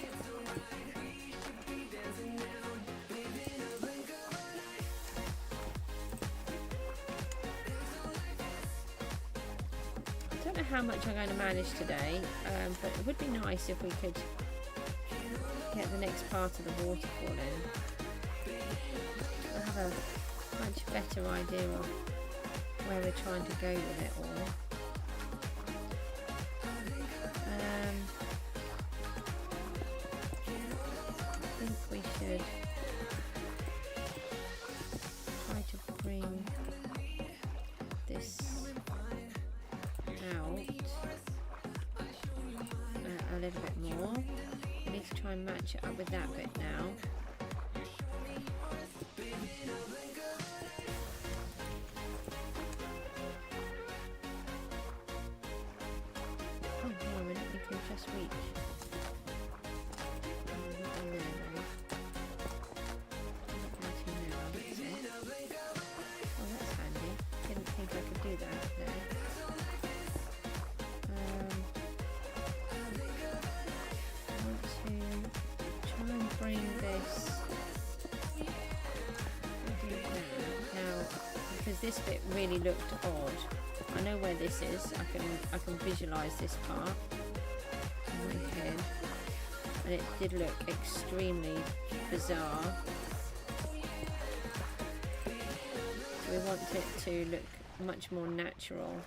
I don't know how much I'm going to manage today, but it would be nice if we could get the next part of the waterfall in. I have a much better idea of where we're trying to go with it all. I think we should try to bring this out a little bit more. We need to try and match it up with that bit now. Oh no, I don't think we just reach. Oh, that's handy. Didn't think I could do that there. I want to try and bring this. Now, because this bit really looked odd. I know where this is. I can visualise this part in my head, and it did look extremely bizarre. We want it to look much more natural.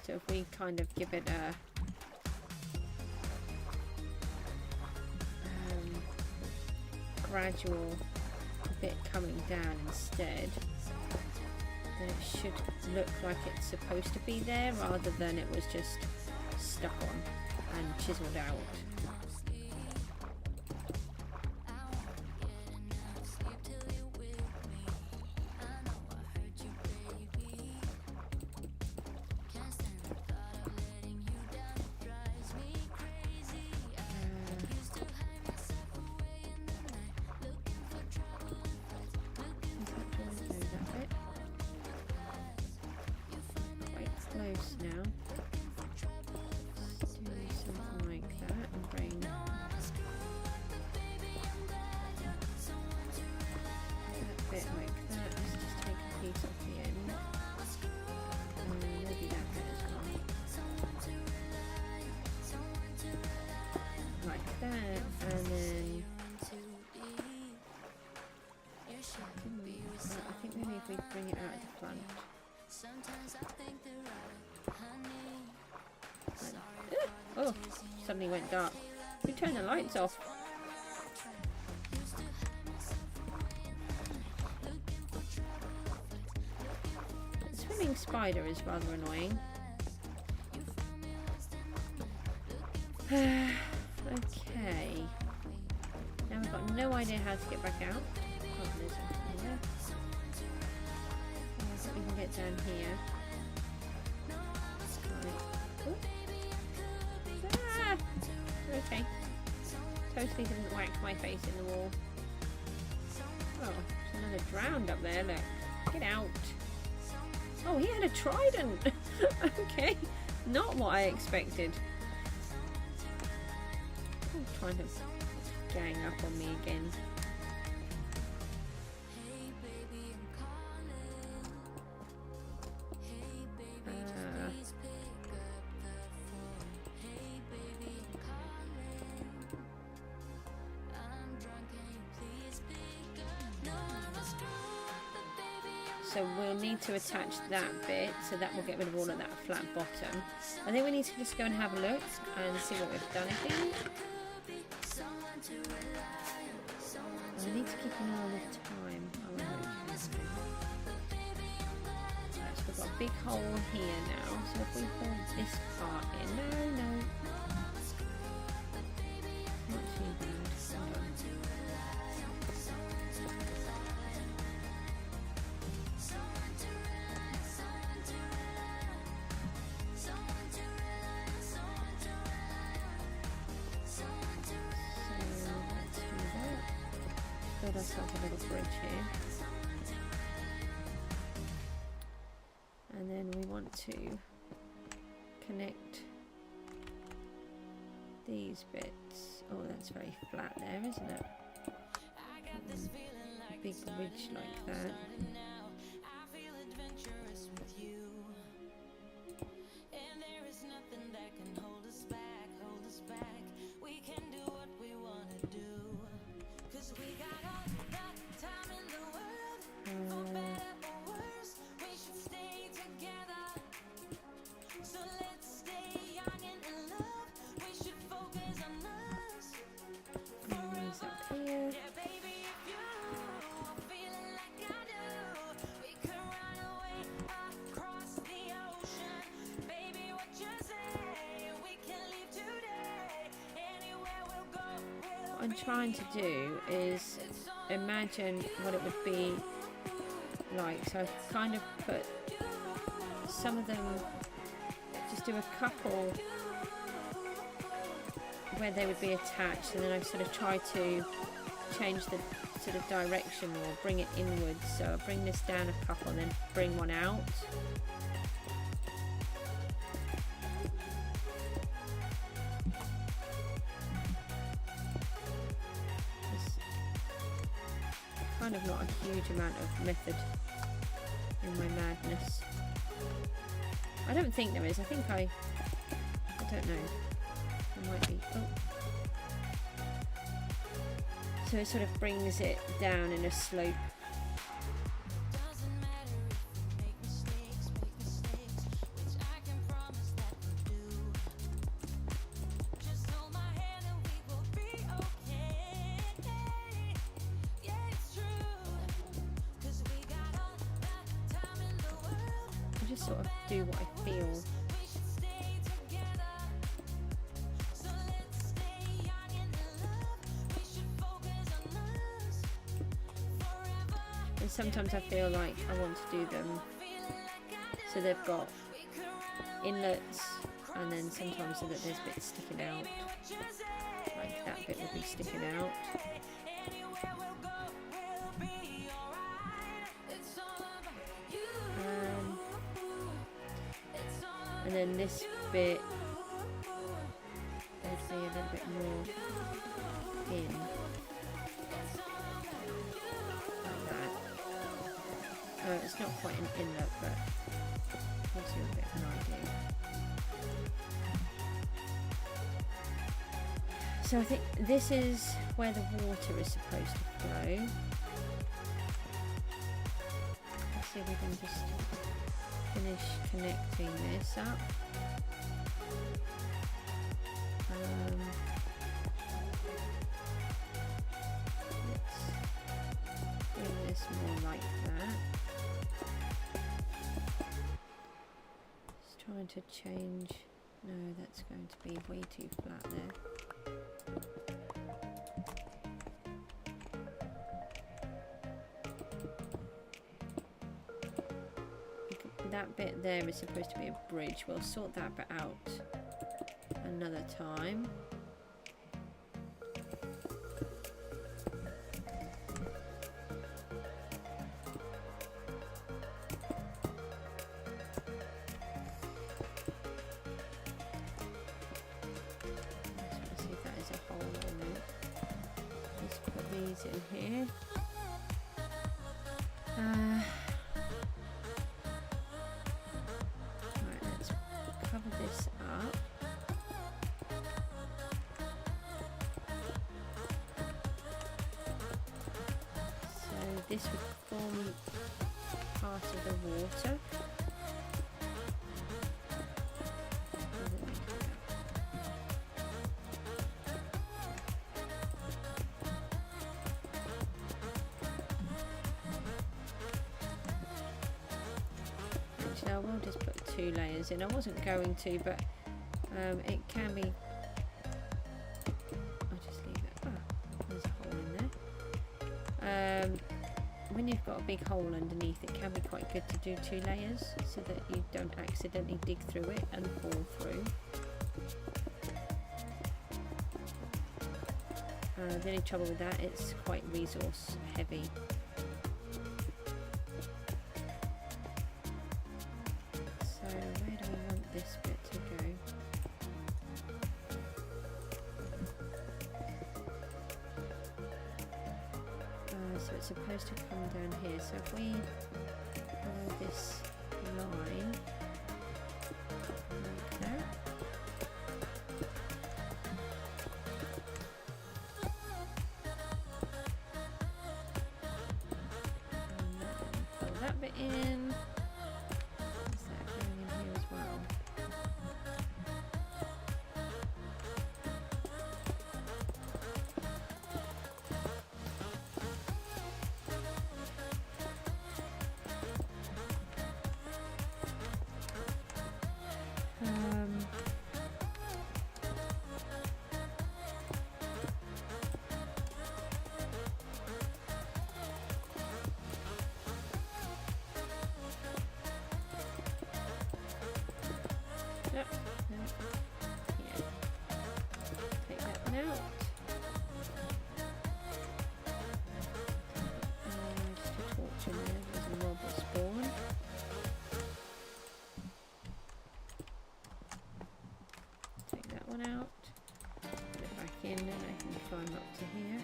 So if we kind of give it a gradual bit coming down instead, then it should look like it's supposed to be there rather than it was just stuck on and chiseled out. Close now. Let's do something like that and bring we bring it out of the plant. Oh, suddenly went dark. We turned the lights off. The swimming spider is rather annoying. Okay. Now we've got no idea how to get back out. Oh, there's something there. I think we can get down here. Right. Ah! Okay. Totally didn't whack my face in the wall. Oh, there's another drowned up there, look. Get out. Oh, he had a trident. Okay. Not what I expected. Oh, trying to gang up on me again. So we'll need to attach that bit, so that will get rid of all of that flat bottom. I think we need to just go and have a look and see what we've done again. I need to keep an eye on the time. Oh, no. Right, so we've got a big hole here now. So if we pull this part in, no. Not too bad. Hold on. Build ourselves a little bridge here, and then we want to connect these bits. Oh, that's very flat there, isn't it? A big ridge like that. What I'm trying to do is imagine what it would be like. So I've kind of put some of them, just do a couple where they would be attached, and then I've sort of tried to change the sort of direction or bring it inwards. So I'll bring this down a couple and then bring one out. Kind of not a huge amount of method in my madness. I don't think there is. I think I don't know. There might be. Oh. So it sort of brings it down in a slope. Sort of do what I feel. And sometimes I feel like I want to do them so they've got inlets, and then sometimes so that there's bits sticking out, like that bit will be sticking out. And then this bit would be a little bit more in, like that. It's not quite an inlet, but gives you a bit of an idea. So I think this is where the water is supposed to flow. see if we can just finish connecting this up. Let's bring this more like that. Just trying to change. No, that's going to be way too flat there. That bit there is supposed to be a bridge. We'll sort that bit out another time. Let's see if that is a hole in it. Let's put these in here. This up. So this would form part of the water. Actually, I will just put 2 layers in. I wasn't going to, but it can be. I'll just leave it. Ah, there's a hole in there. When you've got a big hole underneath, it can be quite good to do 2 layers so that you don't accidentally dig through it and fall through. The only trouble with that, it's quite resource heavy. So it's supposed to come down here. So if we follow this line like that. And pull that bit in. Is that going in here as well? Yep. Yeah. Take that one out. Just a torch in there. There's a mob will spawn. Take that one out. Put it back in, and I can climb up to here.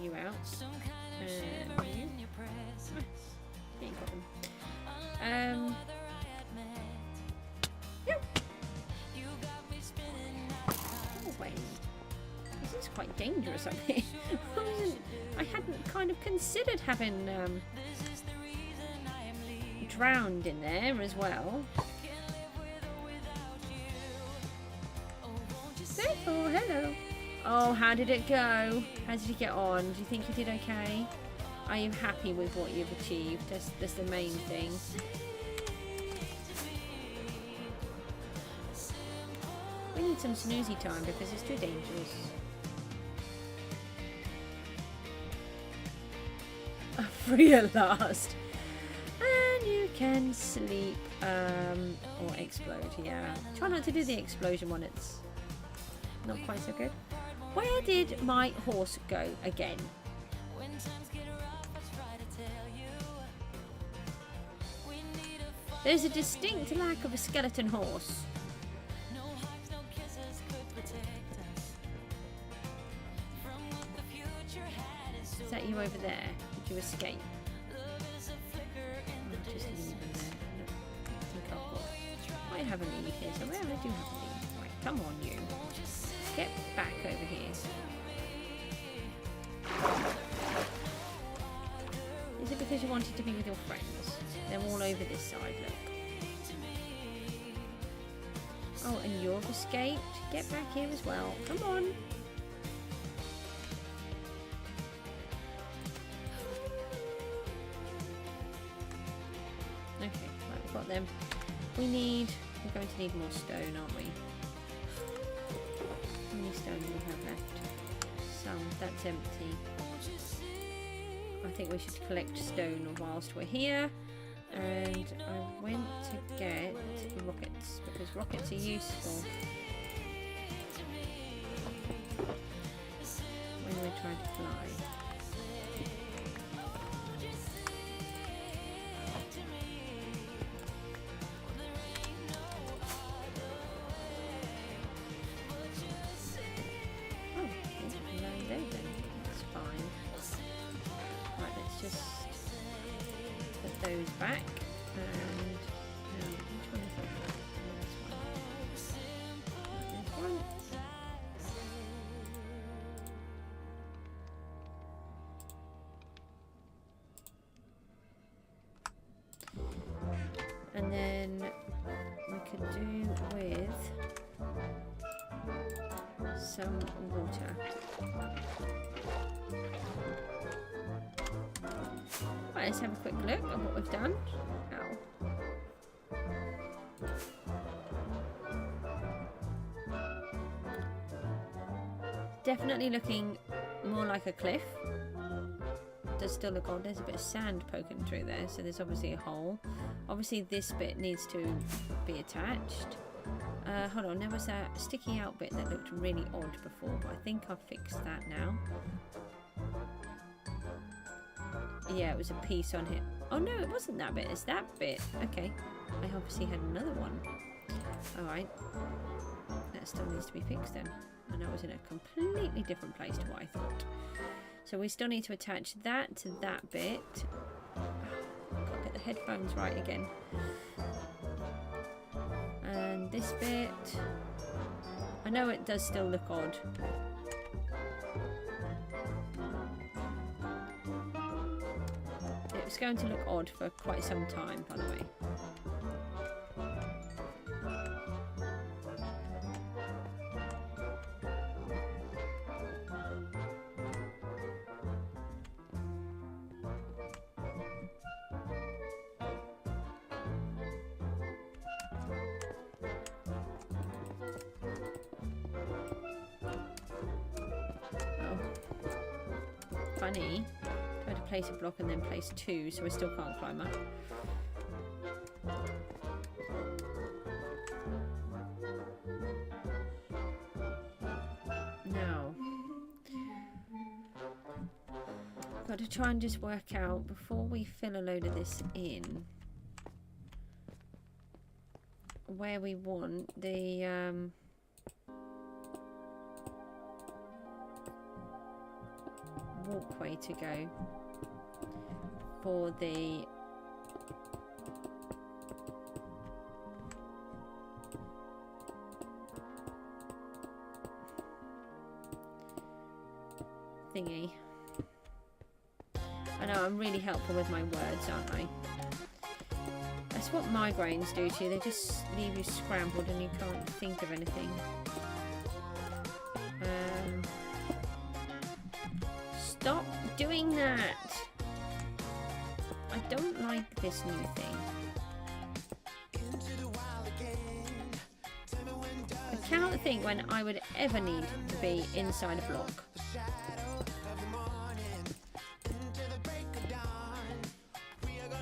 You out. You got them. Yep. Oh, wait. This is quite dangerous up here. I hadn't kind of considered having drowned in there as well. Oh, hello. Oh, how did it go? How did you get on? Do you think you did okay? Are you happy with what you've achieved? That's the main thing. We need some snoozy time because it's too dangerous. Free at last. And you can sleep or explode, yeah. Try not to do the explosion one, it's not quite so good. Where did my horse go again? There's a distinct lack of a skeleton horse. Is that you over there? Did you escape? I'll just leave him there. I have a lead here somewhere. I do have a lead. Right, come on you. Get back over here. Is it because you wanted to be with your friends? They're all over this side, look. Oh, and you've escaped. Get back here as well. Come on. Okay, right, we've got them. We're going to need more stone, aren't we? How many stone do we have left? Some. That's empty. I think we should collect stone whilst we're here. And I went to get rockets because rockets are useful when we're trying to fly. Oh, yeah, land there then. That's fine. Right, let's just put those back. And now, which one is that? This one. And then we could do with some water. Right, let's have a quick look at what we've done. Ow. Definitely looking more like a cliff. Does still look odd. There's a bit of sand poking through there, so there's obviously a hole. Obviously this bit needs to be attached. Hold on, there was that sticky out bit that looked really odd before, but I think I've fixed that now. Yeah, it was a piece on here. Oh no, it wasn't that bit, it's that bit. Okay, I obviously had another one. Alright, that still needs to be fixed then. And I was in a completely different place to what I thought. So we still need to attach that to that bit. Gotta get the headphones right again. And this bit, I know it does still look odd. It's going to look odd for quite some time, by the way. Funny. Tried to place a block and then place two, so we still can't climb up. Now, got to try and just work out before we fill a load of this in where we want the walkway to go for the thingy. I know I'm really helpful with my words, aren't I? That's what migraines do to you. They just leave you scrambled and you can't think of anything. Stop doing that! I don't like this new thing. I cannot think when I would ever need to be inside a block.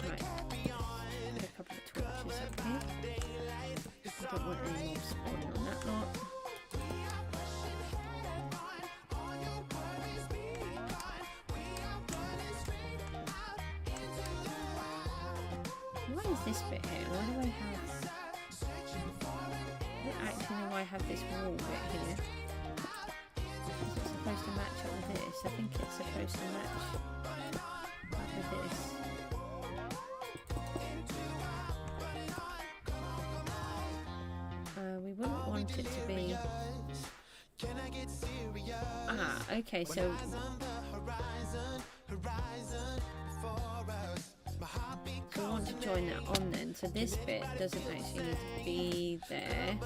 Right. Put a couple of torches up here. I don't want any more spawning on that lot. What is this bit here? Why do I have... I don't actually know why I have this wall bit here. Is it supposed to match up with this? I think it's supposed to match up with this. want it to be. Ah, okay, so we want to join that on then, so this bit doesn't actually need to be there.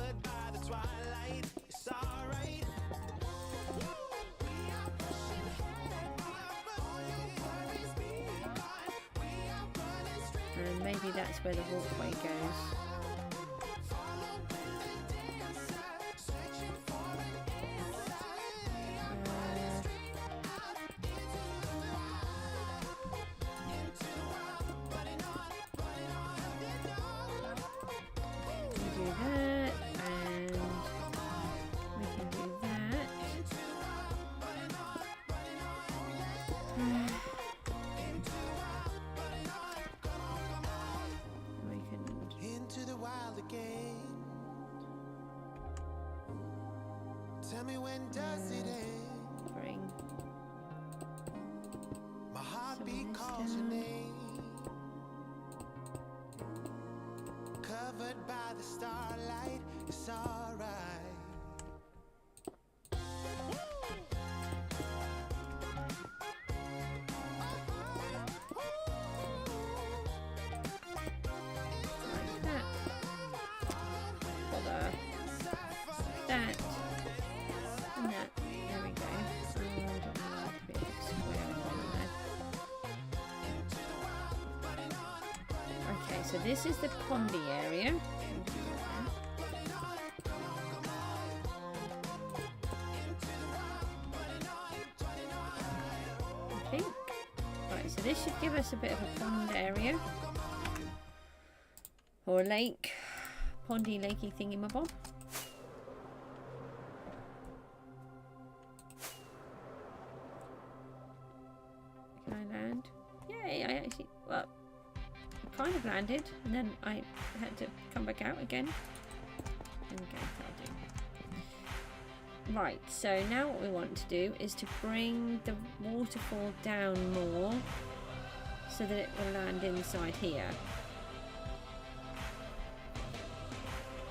And maybe that's where the walkway goes. Tell me when does it end? Bring My heartbeat calls your name. Covered by the starlight, it's alright. like that. Bother. That. And that. There we go. Oh, I don't know, a bit square on there. Okay, so this is the pondy area. I think. Right, so this should give us a bit of a pond area. Or a lake. Pondy, lakey thingy-mabob. Can I land? Yay, I actually, well, I kind of landed, and then I had to come back out again. There we go, that'll do. Right, so now what we want to do is to bring the waterfall down more so that it will land inside here.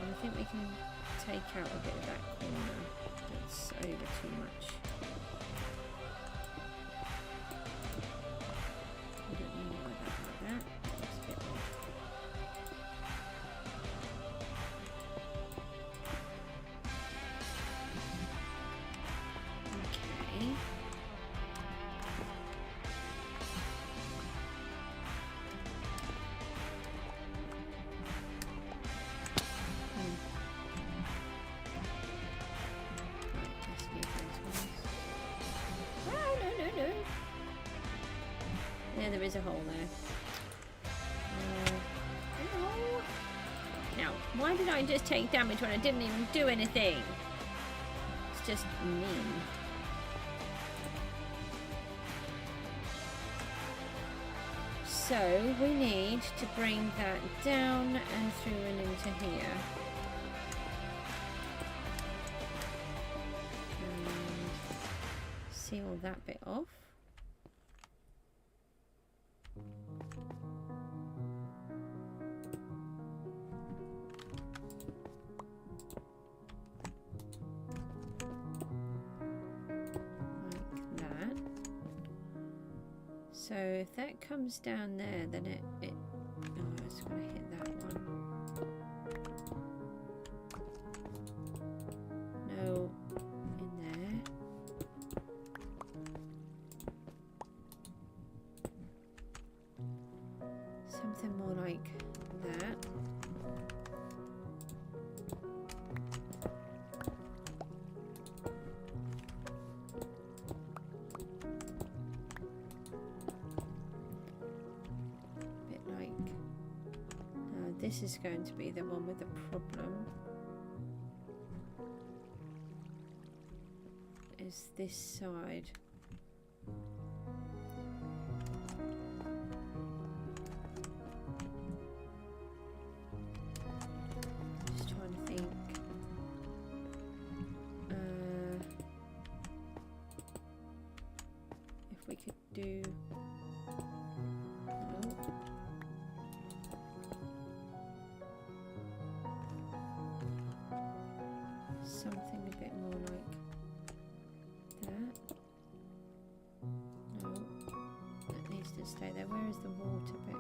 And I think we can take out a bit of that corner that's over too much. I don't know why that like that. That's a bit odd. Okay. Right, let's leave those ones. Oh, no. Yeah, there is a hole there. No. Now, why did I just take damage when I didn't even do anything? It's just mean. So, we need to bring that down and through and into here. And seal that bit off. Like that. So if that comes down there, then it oh, it's gonna hit that one. No, in there. Something more like that. Bit like this is going to be the one with the problem. Is this side. Just trying to think. If we could do. No. stay there. Where is the water bit?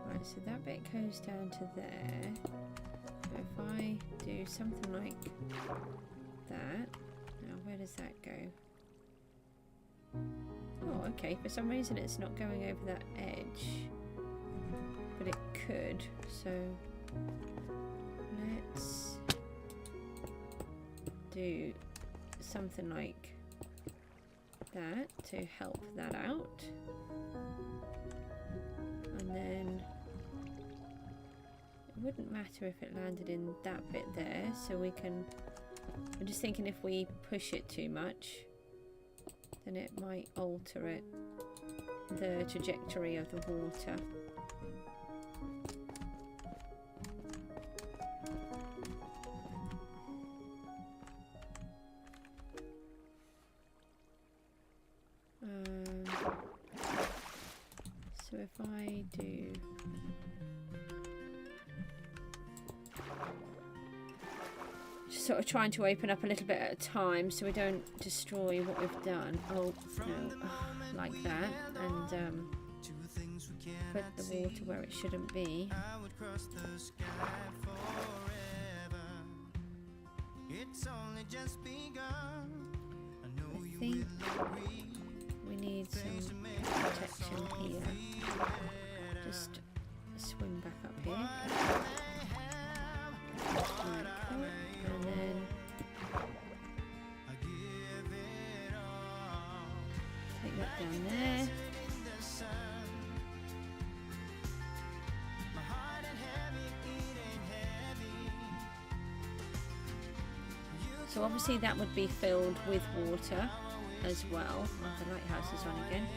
Right, so that bit goes down to there. So if I do something like that, now where does that go? Oh, okay, for some reason it's not going over that edge, but it could, so let's do something like that to help that out. And then it wouldn't matter if it landed in that bit there, so we can, I'm just thinking if we push it too much, then it might alter it, the trajectory of the water. So if I do just sort of trying to open up a little bit at a time so we don't destroy what we've done. Oh no, like that, and put the water where it shouldn't be. I think we need some protection here. Just swing back up here. Like that. And then take that down there. So obviously that would be filled with water as well. Oh, the lighthouse is on again.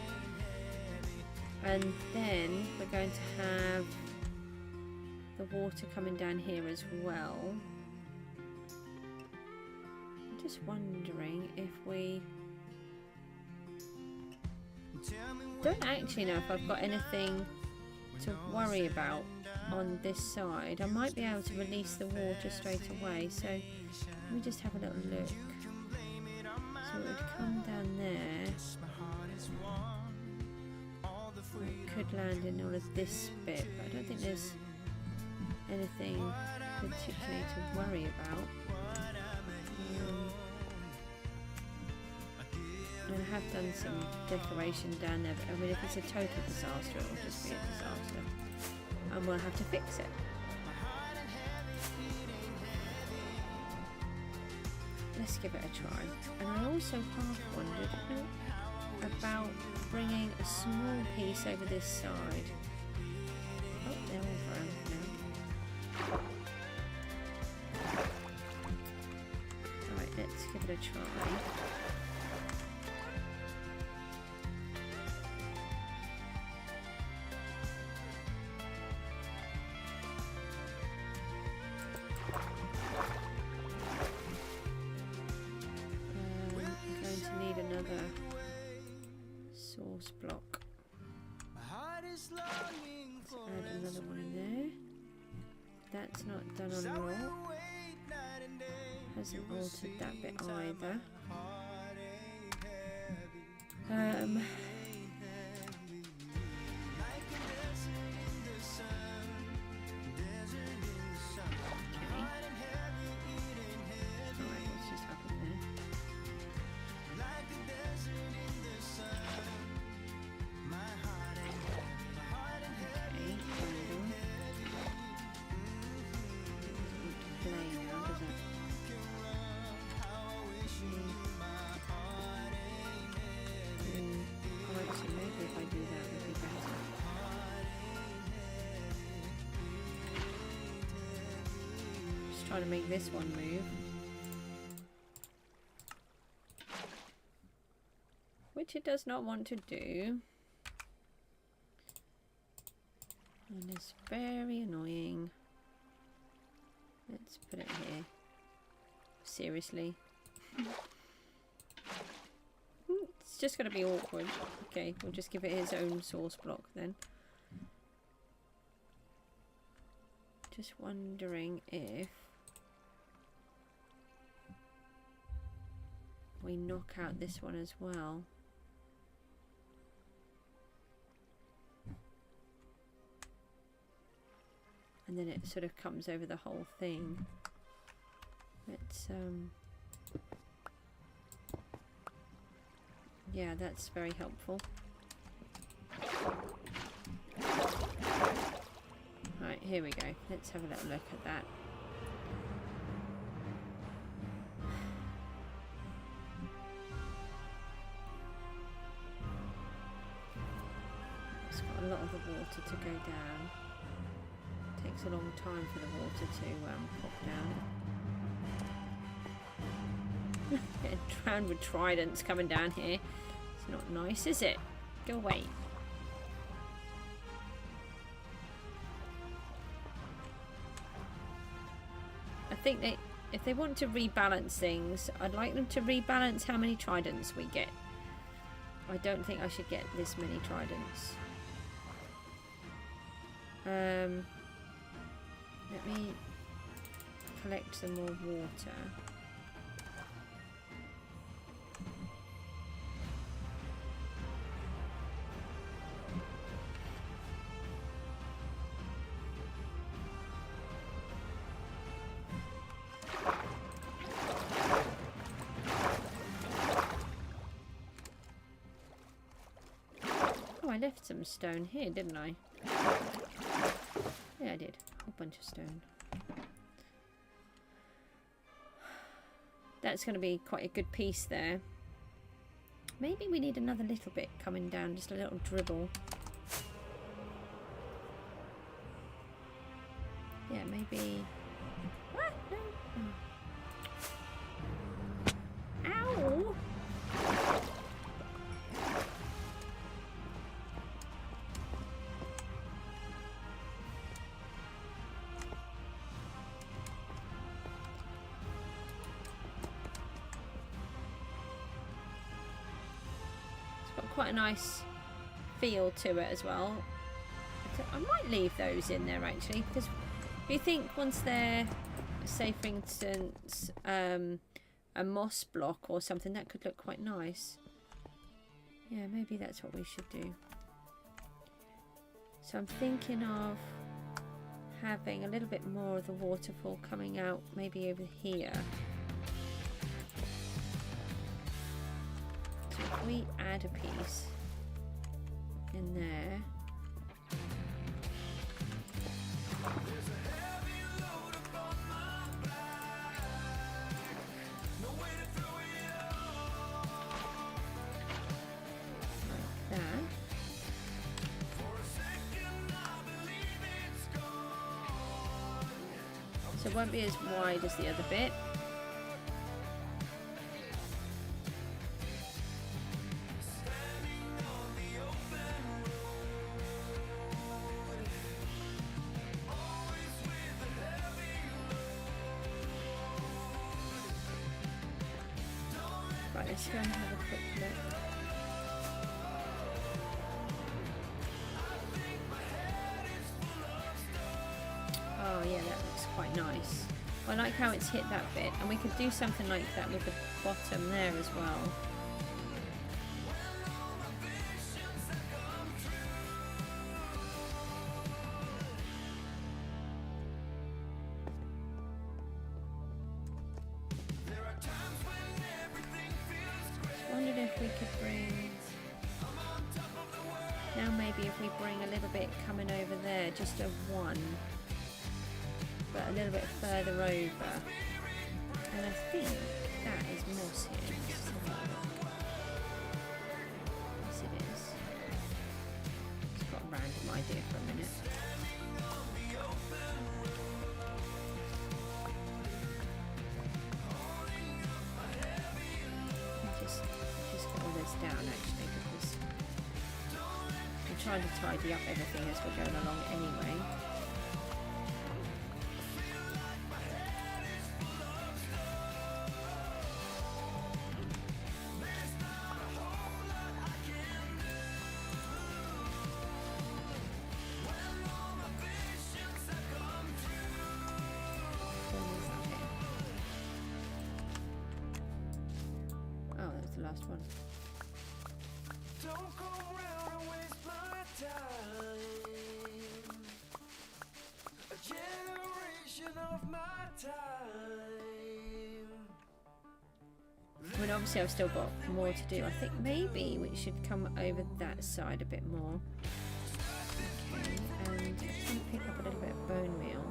And then we're going to have the water coming down here as well. I'm just wondering if we don't actually know if I've got anything to worry about on this side. I might be able to release the water straight away, so let me just have a little look. So it would come down there. It could land in all of this bit, but I don't think there's anything particularly to worry about. And I have done some decoration down there, but I mean if it's a total disaster it will just be a disaster and we'll have to fix it. Let's give it a try. And I also half wondered about bringing a small piece over this side. Oh, they're all brown now. Alright, let's give it a try. Source block. Let's add another one in there. That's not done on raw. Hasn't altered that bit either. Trying to make this one move, which it does not want to do, and it's very annoying. Let's put it here. Seriously. It's just going to be awkward. Okay, we'll just give it his own source block then. Just wondering if we knock out this one as well. And then it sort of comes over the whole thing. It's yeah, that's very helpful. Right, here we go. Let's have a little look at that. It's got a lot of the water to go down. Takes a long time for the water to pop down. Getting drowned with tridents coming down here. It's not nice, is it? Go away. I think if they want to rebalance things, I'd like them to rebalance how many tridents we get. I don't think I should get this many tridents. Let me collect some more water. Oh, I left some stone here, didn't I? Yeah, I did. A whole bunch of stone. That's going to be quite a good piece there. Maybe we need another little bit coming down, just a little dribble. Yeah, maybe... What? No. Ow! Quite a nice feel to it as well. I might leave those in there actually, because if you think once they're, say for instance, a moss block or something, that could look quite nice. Yeah, maybe that's what we should do. So I'm thinking of having a little bit more of the waterfall coming out maybe over here. If we add a piece in there, like that. So it won't be as wide as the other bit. Let's go and have a quick look. Oh yeah, that looks quite nice. I like how it's hit that bit, and we could do something like that with the bottom there as well. We could bring now, maybe if we bring a little bit coming over there, just a one, but a little bit further over, and I think that is moss here. Yes, it is. Just got a random idea for a minute. Down actually, because I'm trying to tidy up everything as we're going along anyway. last one. Don't go round and waste my time. A generation of my time. I mean, obviously I've still got more to do. I think maybe we should come over that side a bit more. Okay, and I'm trying to pick up a little bit of bone meal.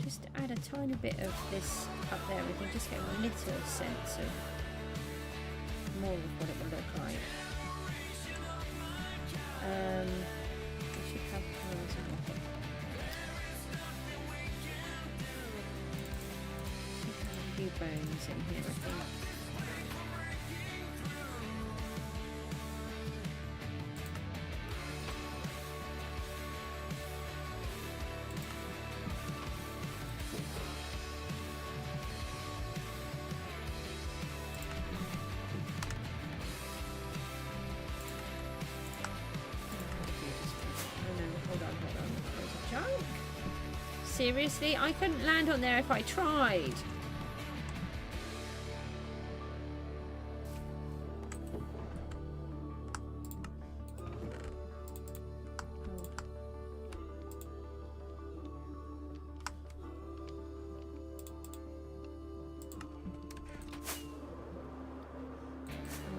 Just add a tiny bit of this up there. We can just get a little sense of more of what it will look like. We should have pearls in it. Should have a few bones in here, I think. Seriously, I couldn't land on there if I tried.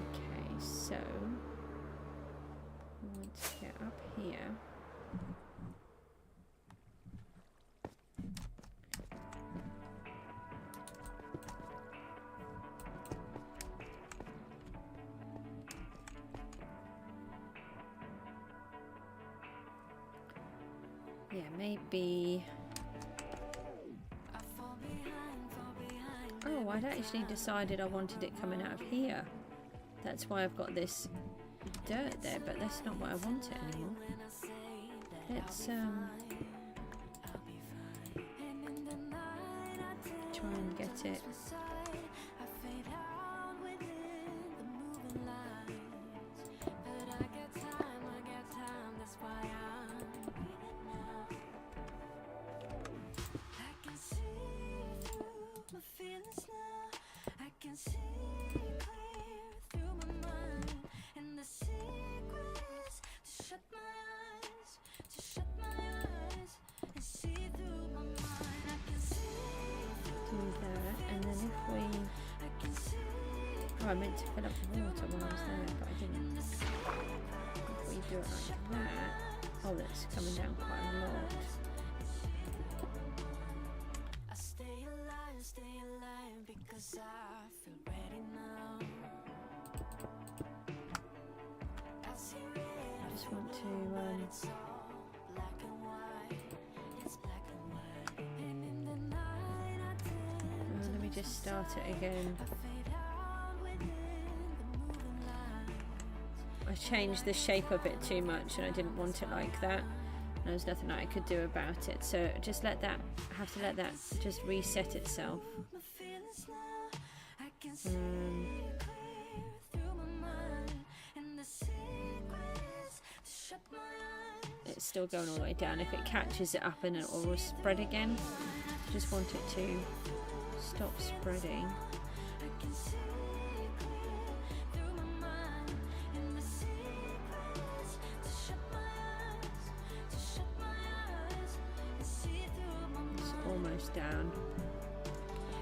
Okay, so let's get up here. Yeah, maybe. Oh, I'd actually decided I wanted it coming out of here. That's why I've got this dirt there, but that's not what I wanted anymore. Let's try and get it. I meant to fill up the water while I was there, but I didn't. If we do it like that, oh, that's coming down quite a lot. I stay alive because I feel ready now. I just want to it's all black and white. It's black and white. And in the night I let me just start it again. I changed the shape a bit too much and I didn't want it like that. There was nothing I could do about it, so just let that, have to let that just reset itself. It's still going all the way down. If it catches it up and it will spread again, just want it to stop spreading. Almost down.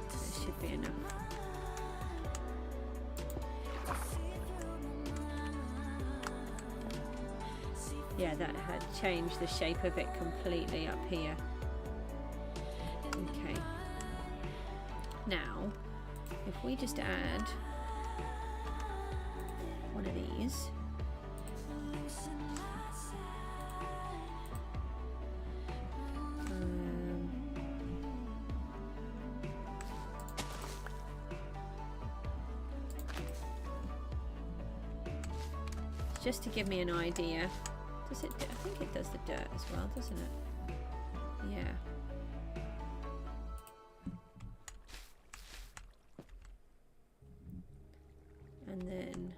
That should be enough. Yeah, that had changed the shape of it completely up here. Okay. Now, if we just add one of these. Just to give me an idea. Does it? I think it does the dirt as well, doesn't it? Yeah. And then,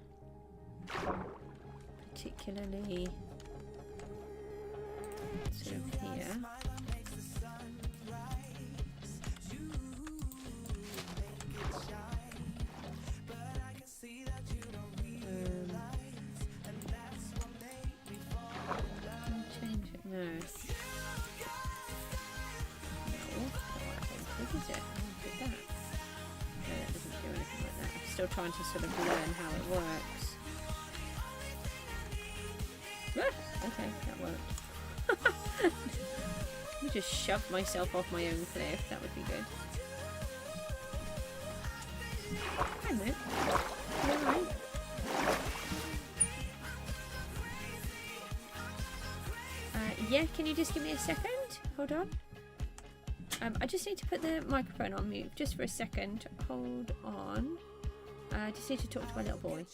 particularly sort of here. is it? Oh, look at that. No, that doesn't do anything like that. I'm still trying to sort of learn how it works. Ah, okay, that worked. Let me just shove myself off my own cliff. That would be good. Hi, mate. You alright? Yeah, can you just give me a second? Hold on. I just need to put the microphone on mute just for a second. Hold on. I just need to talk to my little boy.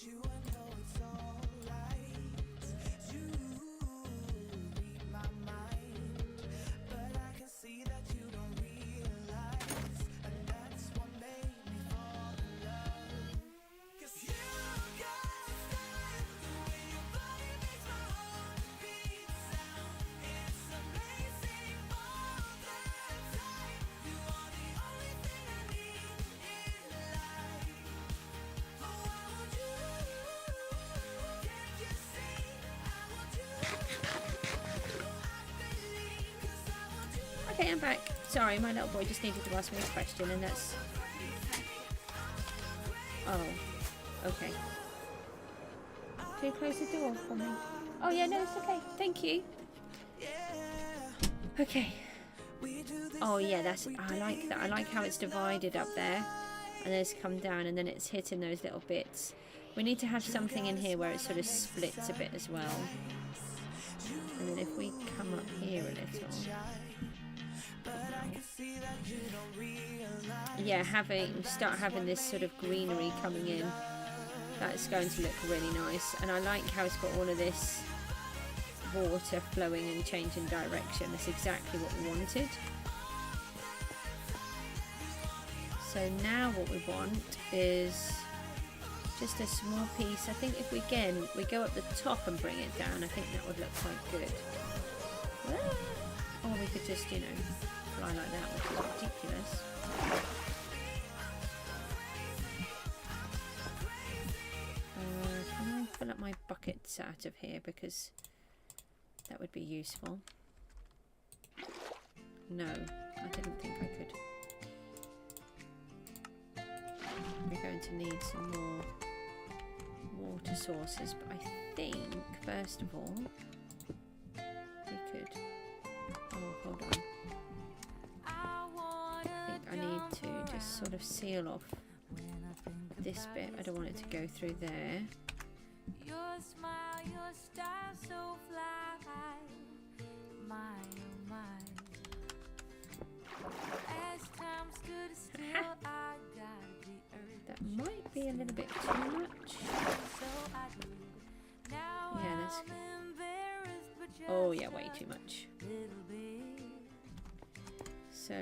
Okay, I'm back. Sorry, my little boy just needed to ask me a question, and that's... Oh, okay. Can you close the door for me? Oh yeah, no, it's okay. Thank you. Okay. Oh yeah, that's... I like that. I like how it's divided up there, and then it's come down, and then it's hitting those little bits. We need to have something in here where it sort of splits a bit as well. And then if we come up here a little... Yeah, start having this sort of greenery coming in. That's going to look really nice. And I like how it's got all of this water flowing and changing direction. That's exactly what we wanted. So now what we want is just a small piece. I think if we go up the top and bring it down, I think that would look quite good. Or we could just, you know, fly like that, which is ridiculous. Can I fill up my buckets out of here, because that would be useful. No, I didn't think I could. We're going to need some more water sources, but I think first of all we could... Oh, hold on. I think I need to just sort of seal off this bit. I don't want it to go through there. Your smile, your style so fly, my oh my. As time stood still, I got the urge. That might be a little bit too much. So I do. Now Yeah, that's... I'm embarrassed, but just Oh yeah, way too much. a little bit. So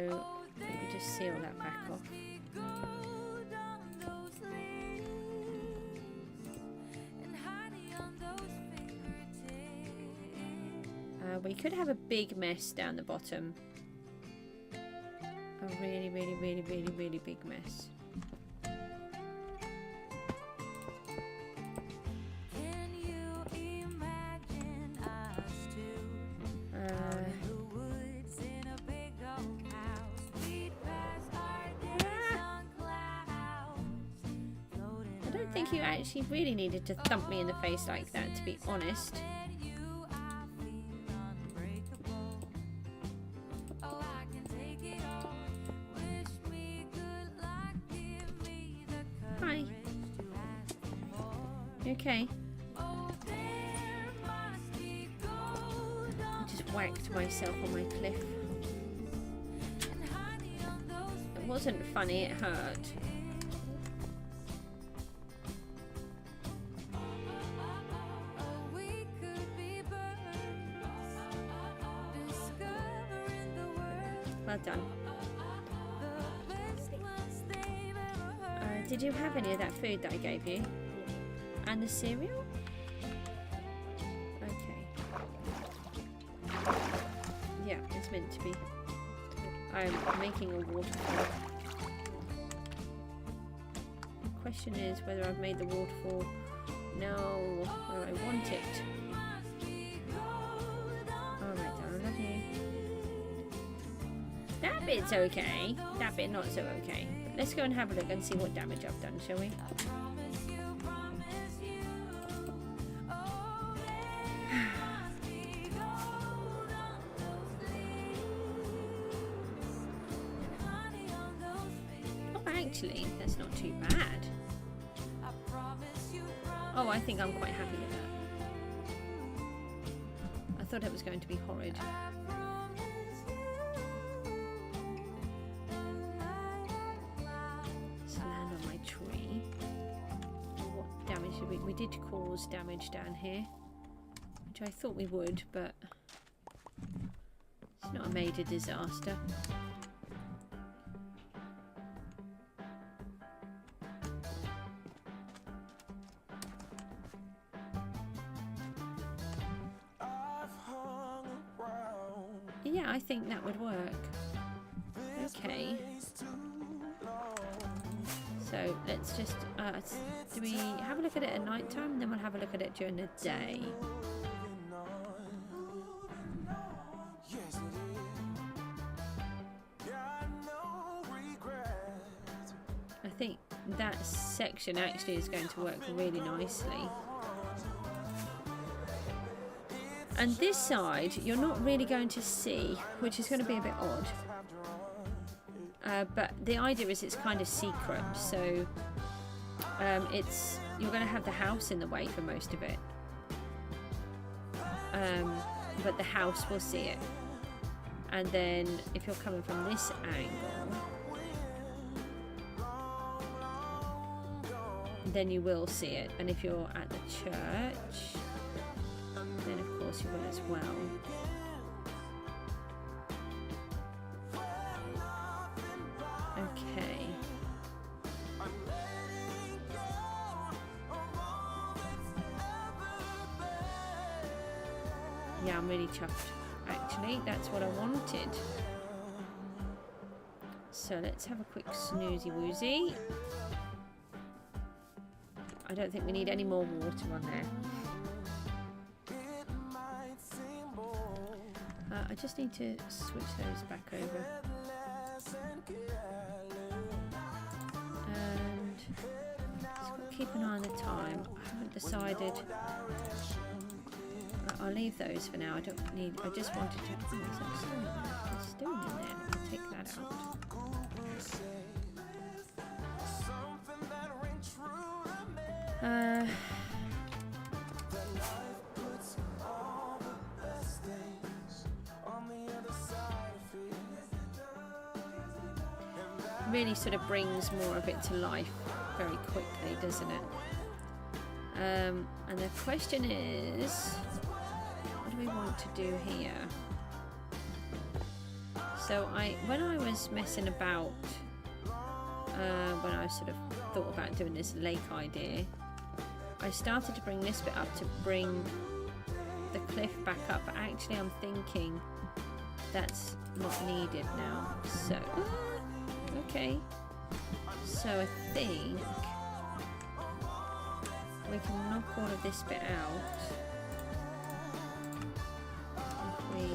let me just seal that back off. Gold on those lips and honey on those fingertips. We could have a big mess down the bottom. A really, really, really, really, really big mess. Can you imagine us two out in the woods in a big old house? We'd pass our days on clouds, floating I don't think you actually really needed to thump me in the face like that, to be honest. around you. I feel unbreakable. Oh, I can take it all. Wish me good luck. Give me the Hi. courage to ask for more. You okay? Oh, there must be gold I on just whacked myself on my cliff. and honey on those It wasn't funny, it hurt. Oh, we could be birds, discovering the world, Well done. the best ones they've ever heard. Did you have any of that food that I gave you? And the cereal? Okay. Yeah, it's meant to be. I'm making a waterfall. The question is whether I've made the waterfall now where I want it. Alright, darling, I love you. That that bit's okay. That bit not so okay. But let's go and have a look and see what damage I've done, shall we? Oh, actually, that's not too bad. Oh, I think I'm quite happy with that. I thought it was going to be horrid. Let's land on my tree. What damage did we did cause damage down here, which I thought we would, but it's not a major disaster. Yeah, I think that would work. Okay. So let's just do we have a look at it at night time, and then we'll have a look at it during the day. I think that section actually is going to work really nicely. And this side, you're not really going to see, which is going to be a bit odd. But the idea is it's kind of secret, so you're going to have the house in the way for most of it. But the house will see it. And then if you're coming from this angle, then you will see it. And if you're at the church, then of course you will as well. Okay. Yeah, I'm really chuffed. Actually, that's what I wanted. So let's have a quick snoozy woozy. I don't think we need any more water on there. I just need to switch those back over. And just keep an eye on the time. I haven't decided. I'll leave those for now. I don't need. I just wanted to. Oh, is that stone? There's stone in there. I'll take that out. Really sort of brings more of it to life very quickly, doesn't it? And the question is, what do we want to do here? So when I was messing about, when I sort of thought about doing this lake idea, I started to bring this bit up to bring the cliff back up, but actually I'm thinking that's not needed now. So okay, so I think we can knock all of this bit out. If we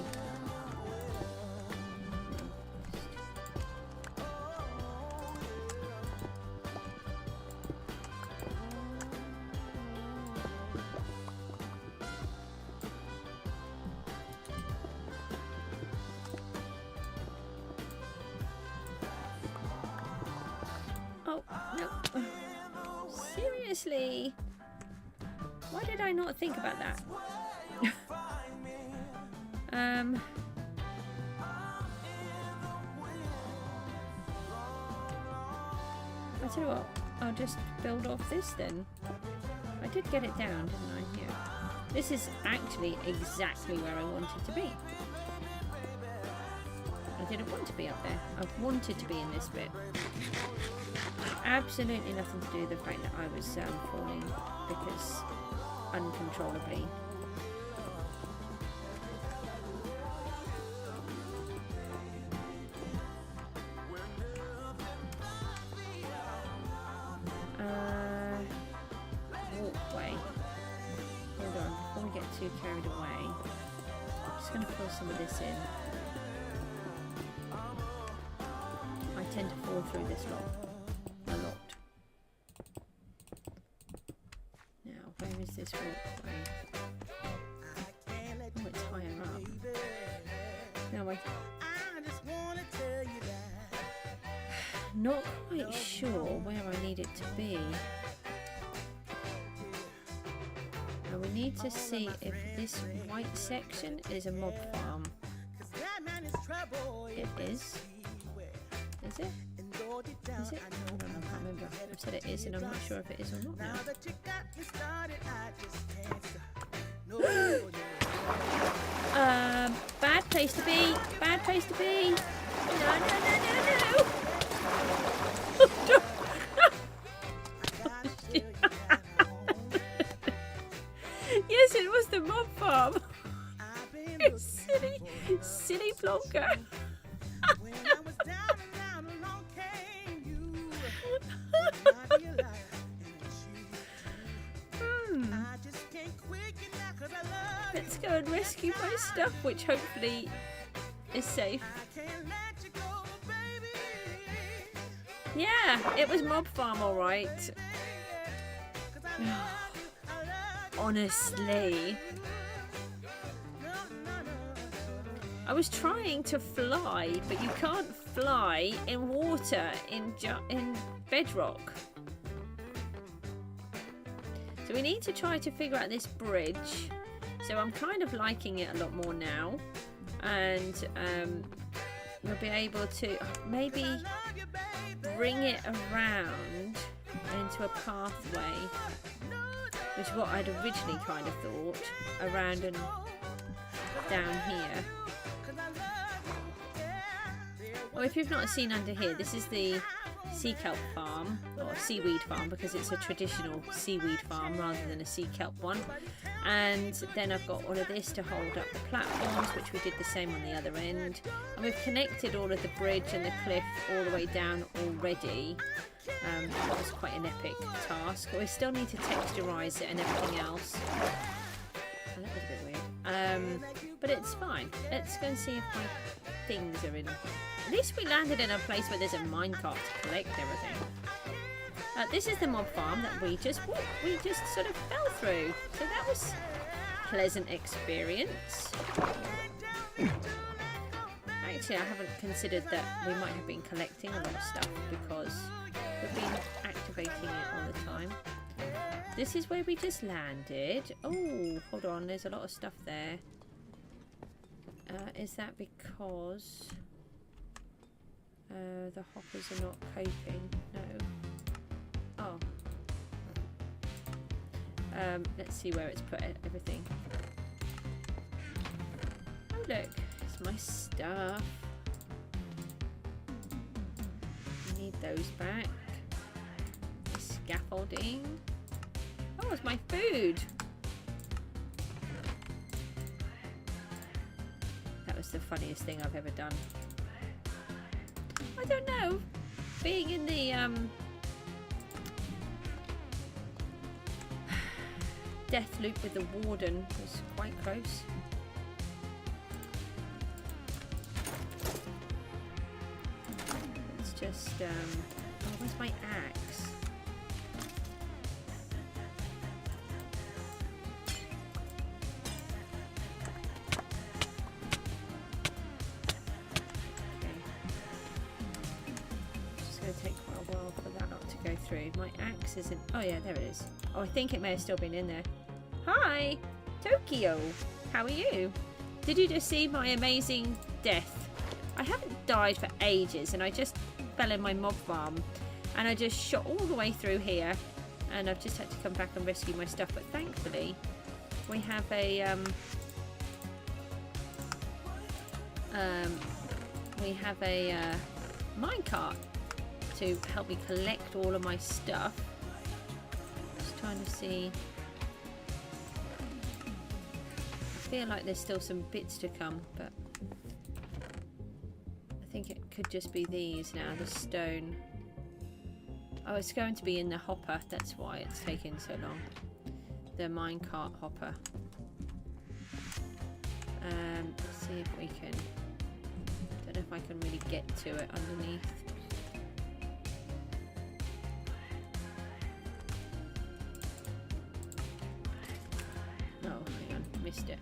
oh, no. Seriously? Why did I not think about that? I tell you what, I'll just build off this then. I did get it down, didn't I? Yeah. This is actually exactly where I wanted to be. I didn't want to be up there. I wanted to be in this bit. Absolutely nothing to do with the fact that I was falling because uncontrollably. Walkway. Hold on, before we get too carried away, I'm just going to pull some of this in. tend to fall through this lot. A lot. Now, where is this walkway? Oh, it's higher up. Now I just wanna tell you that. not quite sure where I need it to be. Now we need to see if this white section is a mob farm. It is. Is it? Is it? I don't know, I can't remember. I've said it is and I'm not sure if it is or not now. Bad place to be. Bad place to be. No, no, no, no, no. Yes, it was the mob farm. You silly, silly plonker. Let's go and rescue my stuff, which hopefully is safe. Yeah, it was mob farm, all right. Honestly, I was trying to fly, but you can't fly in water in Bedrock. So we need to try to figure out this bridge. So I'm kind of liking it a lot more now, and we'll be able to maybe bring it around into a pathway, which is what I'd originally kind of thought, around and down here. Or if you've not seen under here, this is the sea kelp farm, or seaweed farm, because it's a traditional seaweed farm rather than a sea kelp one. And then I've got all of this to hold up the platforms, which we did the same on the other end. And we've connected all of the bridge and the cliff all the way down already. That was quite an epic task. But we still need to texturize it and everything else. Oh, that was a bit weird. But it's fine. Let's go and see if my things are in. At least we landed in a place where there's a minecart to collect everything. This is the mob farm that we just sort of fell through. So that was a pleasant experience. Actually, I haven't considered that we might have been collecting a lot of stuff because we've been activating it all the time. This is where we just landed. Oh, hold on. There's a lot of stuff there. Is that because the hoppers are not coping? No. Oh. Let's see where it's put everything. Oh look, it's my stuff. I need those back. Scaffolding. Oh, it's my food. That was the funniest thing I've ever done. I don't know. Being in the death loop with the warden was quite close. Let's just oh, where's my axe? Take quite a while for that not to go through. My axe isn't. Oh yeah, there it is. Oh, I think it may have still been in there. Hi, Tokyo. How are you? Did you just see my amazing death? I haven't died for ages, and I just fell in my mob farm, and I just shot all the way through here, and I've just had to come back and rescue my stuff. But thankfully, we have a minecart to help me collect all of my stuff. Just trying to see. I feel like there's still some bits to come, but I think it could just be these now, the stone. Oh, it's going to be in the hopper, that's why it's taking so long. The minecart hopper. Let's see if we can. Don't know if I can really get to it underneath. Oh, hang on, missed it.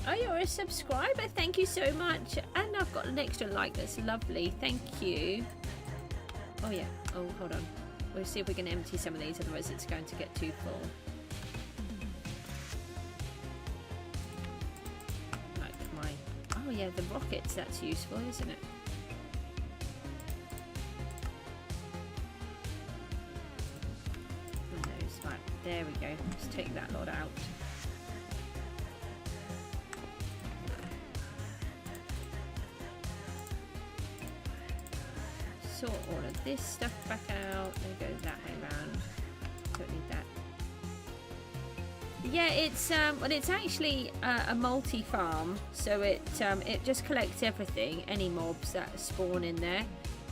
Oh, you're a subscriber. Thank you so much. And I've got an extra like. That's lovely. Thank you. Oh, yeah. Oh, hold on. We'll see if we can empty some of these. Otherwise, it's going to get too full. Like my... Oh, yeah, the rockets. That's useful, isn't it? And those. Right. There we go. Let's take that lot out. Sort all of this stuff back out. There goes that way round. Don't need that. Yeah, it's well, it's actually a multi-farm, so it just collects everything, any mobs that spawn in there,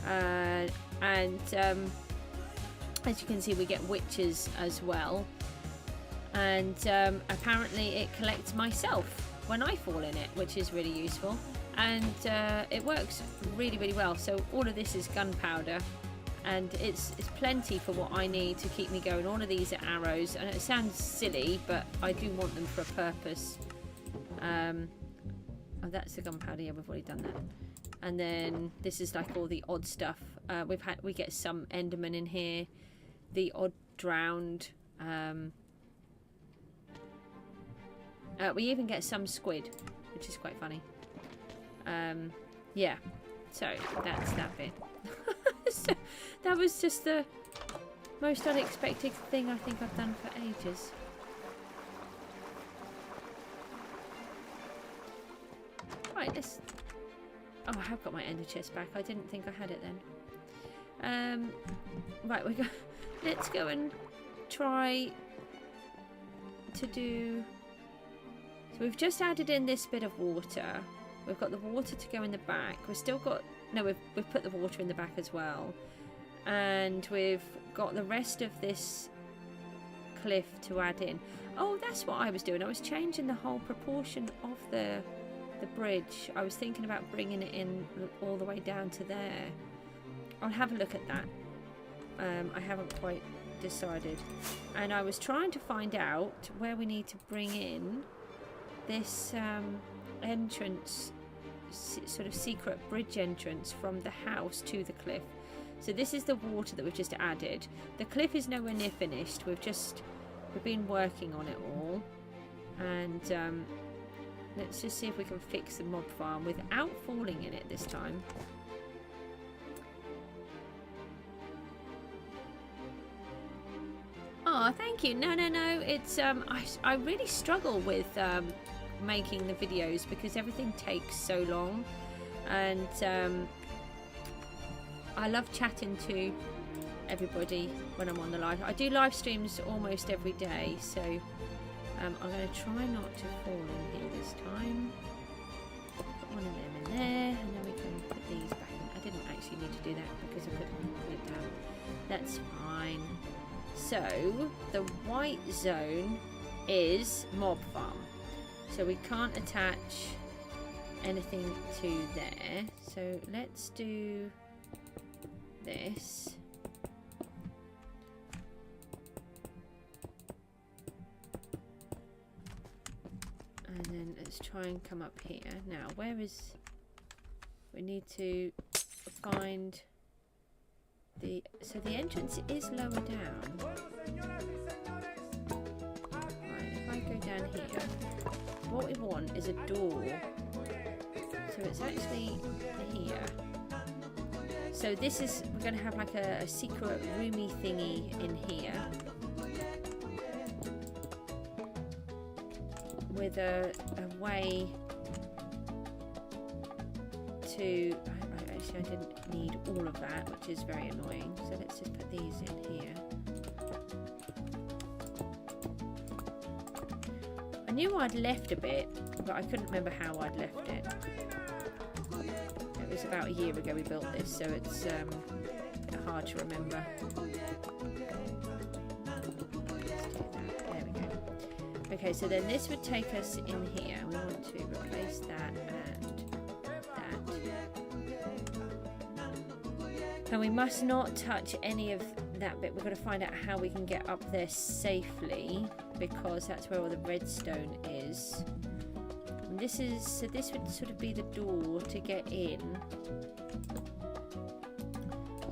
and as you can see, we get witches as well, and apparently it collects myself when I fall in it, which is really useful. And it works really, really well. So all of this is gunpowder, and it's plenty for what I need to keep me going. All of these are arrows, and it sounds silly, but I do want them for a purpose. Oh, that's the gunpowder. Yeah, we've already done that. And then this is like all the odd stuff. We get some enderman in here, the odd drowned. We even get some squid, which is quite funny. Yeah, so that's that bit. So that was just the most unexpected thing I think I've done for ages. Right, let's... Oh, I have got my ender chest back. I didn't think I had it then. Right, let's go and try to do... So we've just added in this bit of water. We've got the water to go in the back. We've still got... No, we've put the water in the back as well. And we've got the rest of this cliff to add in. Oh, that's what I was doing. I was changing the whole proportion of the bridge. I was thinking about bringing it in all the way down to there. I'll have a look at that. I haven't quite decided. And I was trying to find out where we need to bring in this... entrance, sort of secret bridge entrance from the house to the cliff. So this is the water that we've just added. The cliff is nowhere near finished. We've been working on it all, and let's just see if we can fix the mob farm without falling in it this time. Oh, thank you. No, it's I really struggle with making the videos because everything takes so long, and I love chatting to everybody when I'm on the live. I do live streams almost every day, so I'm going to try not to fall in here this time. Put one of them in there, and then we can put these back in. I didn't actually need to do that because I couldn't put it down. That's fine. So the white zone is mob farm. So we can't attach anything to there. So let's do this. And then let's try and come up here. Now, where is... We need to find the... So the entrance is lower down. Right, if I go down here... What we want is a door, so it's actually here. So this is, we're going to have like a secret roomy thingy in here with a way to, actually I didn't need all of that, which is very annoying, so let's just put these in here. I knew I'd left a bit, but I couldn't remember how I'd left it. It was about a year ago we built this, so it's hard to remember. There we go. Okay, so then this would take us in here. We want to replace that and that. And we must not touch any of that bit. We've got to find out how we can get up there safely, because that's where all the redstone is. And this is, so this would sort of be the door to get in.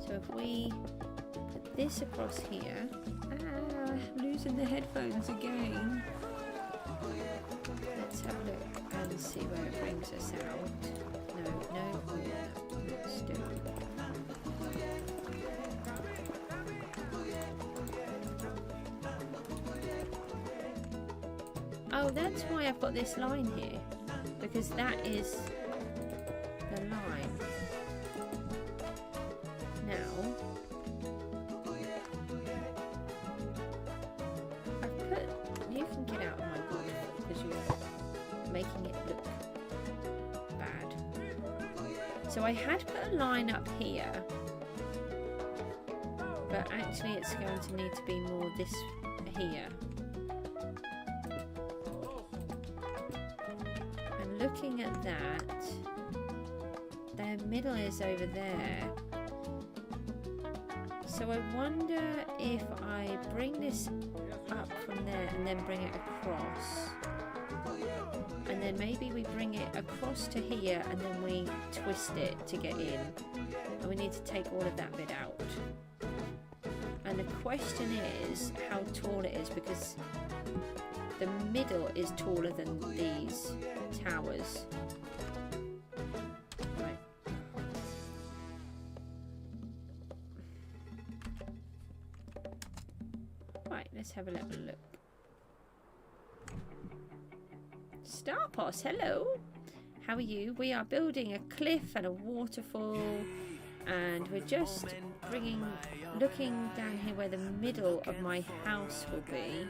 So if we put this across here, losing the headphones again. Let's have a look and see where it brings us out. No, let's do it. Oh, that's why I've got this line here, because that is the line. Now, I've put, you can get out of my board because you're making it look bad. So I had put a line up here, but actually it's going to need to be more this here. Looking at that, their middle is over there. So I wonder if I bring this up from there and then bring it across. And then maybe we bring it across to here and then we twist it to get in. And we need to take all of that bit out. And the question is how tall it is, because the middle is taller than these towers. Right. Right, let's have a little look. Starposs, hello. How are you? We are building a cliff and a waterfall, and we're just looking down here where the middle of my house will be.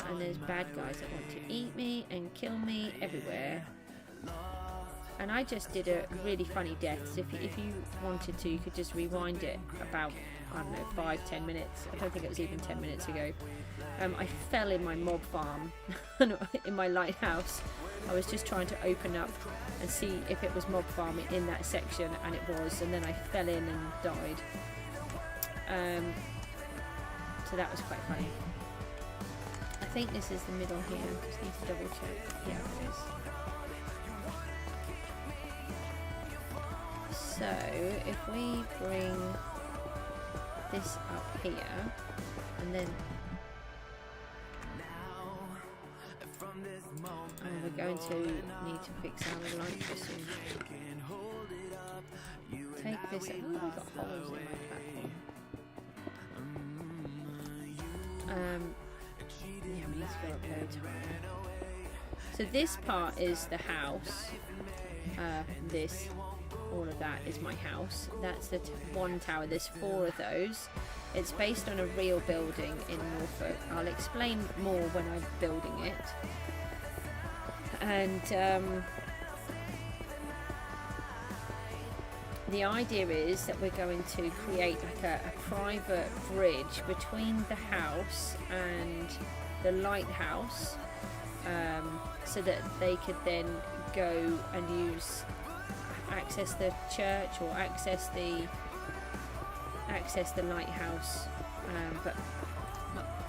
And there's bad guys that want to eat me and kill me everywhere. And I just did a really funny death. So if you wanted to, you could just rewind it about, I don't know, 5-10 minutes. I don't think it was even 10 minutes ago. I fell in my mob farm in my lighthouse. I was just trying to open up and see if it was mob farming in that section, and it was. And then I fell in and died. So that was quite funny. I think this is the middle here. Just need to double check. Yeah, it is. So if we bring this up here, and then we're going to need to fix our light soon. Take this. Oh, we've got holes in my platform. Yeah, we need to go up very tall. So this part is the house. All of that is my house. That's the one tower. There's 4 of those. It's based on a real building in Norfolk. I'll explain more when I'm building it. And the idea is that we're going to create like a private bridge between the house and the lighthouse, so that they could then go and access the church or access the lighthouse, but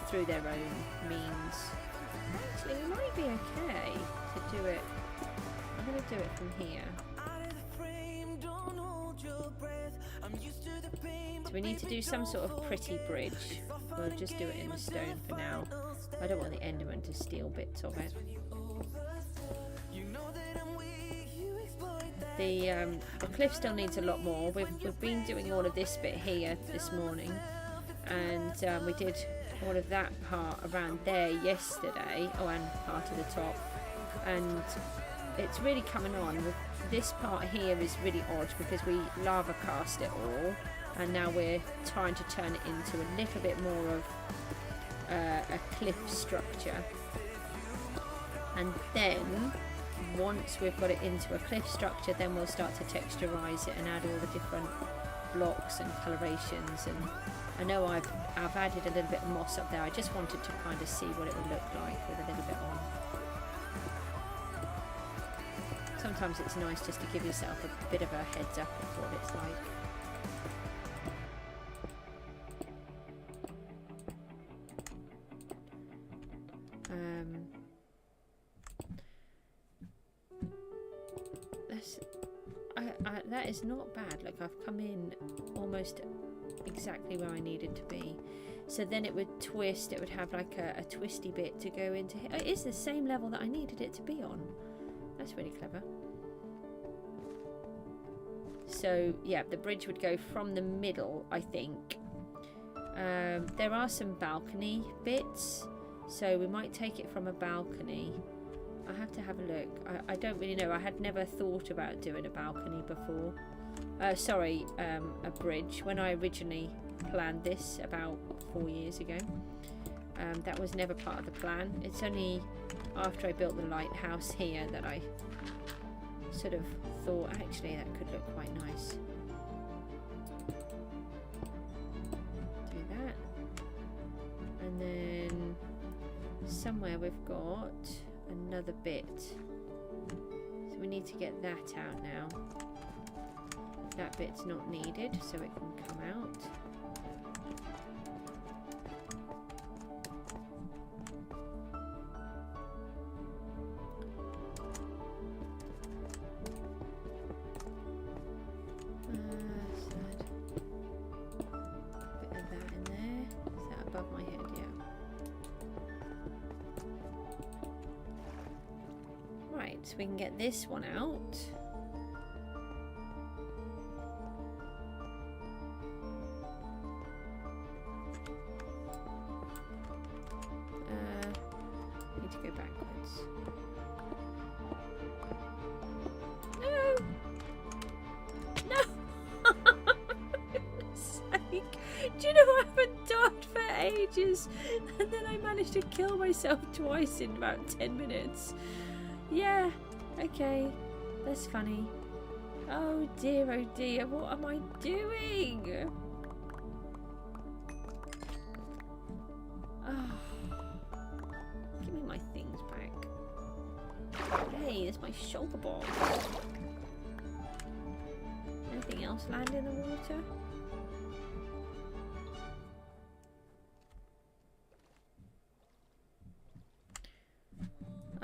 through their own means. Actually, it might be okay to do it. I'm going to do it from here. So we need to do some sort of pretty bridge. We'll just do it in stone for now. I don't want the Enderman to steal bits of it. The cliff still needs a lot more. We've been doing all of this bit here this morning, and we did all of that part around there yesterday. Oh, and part of the top, and it's really coming on. This part here is really odd because we lava cast it all, and now we're trying to turn it into a little bit more of a cliff structure. And then once we've got it into a cliff structure, then we'll start to texturize it and add all the different blocks and colorations. And I know I've added a little bit of moss up there. I just wanted to kind of see what it would look like with a little bit on. Sometimes it's nice just to give yourself a bit of a heads up of what it's like. that is not bad. Look, I've come in almost exactly where I needed to be. So then it would twist. It would have like a twisty bit to go into here. It is the same level that I needed it to be on. That's really clever. So yeah, the bridge would go from the middle, I think. There are some balcony bits, so we might take it from a balcony. I have to have a look. I don't really know. I had never thought about doing a balcony before. Sorry, a bridge. When I originally planned this about 4 years ago, that was never part of the plan. It's only after I built the lighthouse here that I sort of thought, actually, that could look quite nice. Do that. And then somewhere we've got another bit. So we need to get that out now. That bit's not needed, so it can come out. So we can get this one out. Need to go backwards. No! No! For goodness sake. Do you know I haven't dodged for ages? And then I managed to kill myself twice in about 10 minutes. Yeah, okay, that's funny. Oh dear, what am I doing? Oh, give me my things back. Hey, there's my shoulder ball. Anything else land in the water?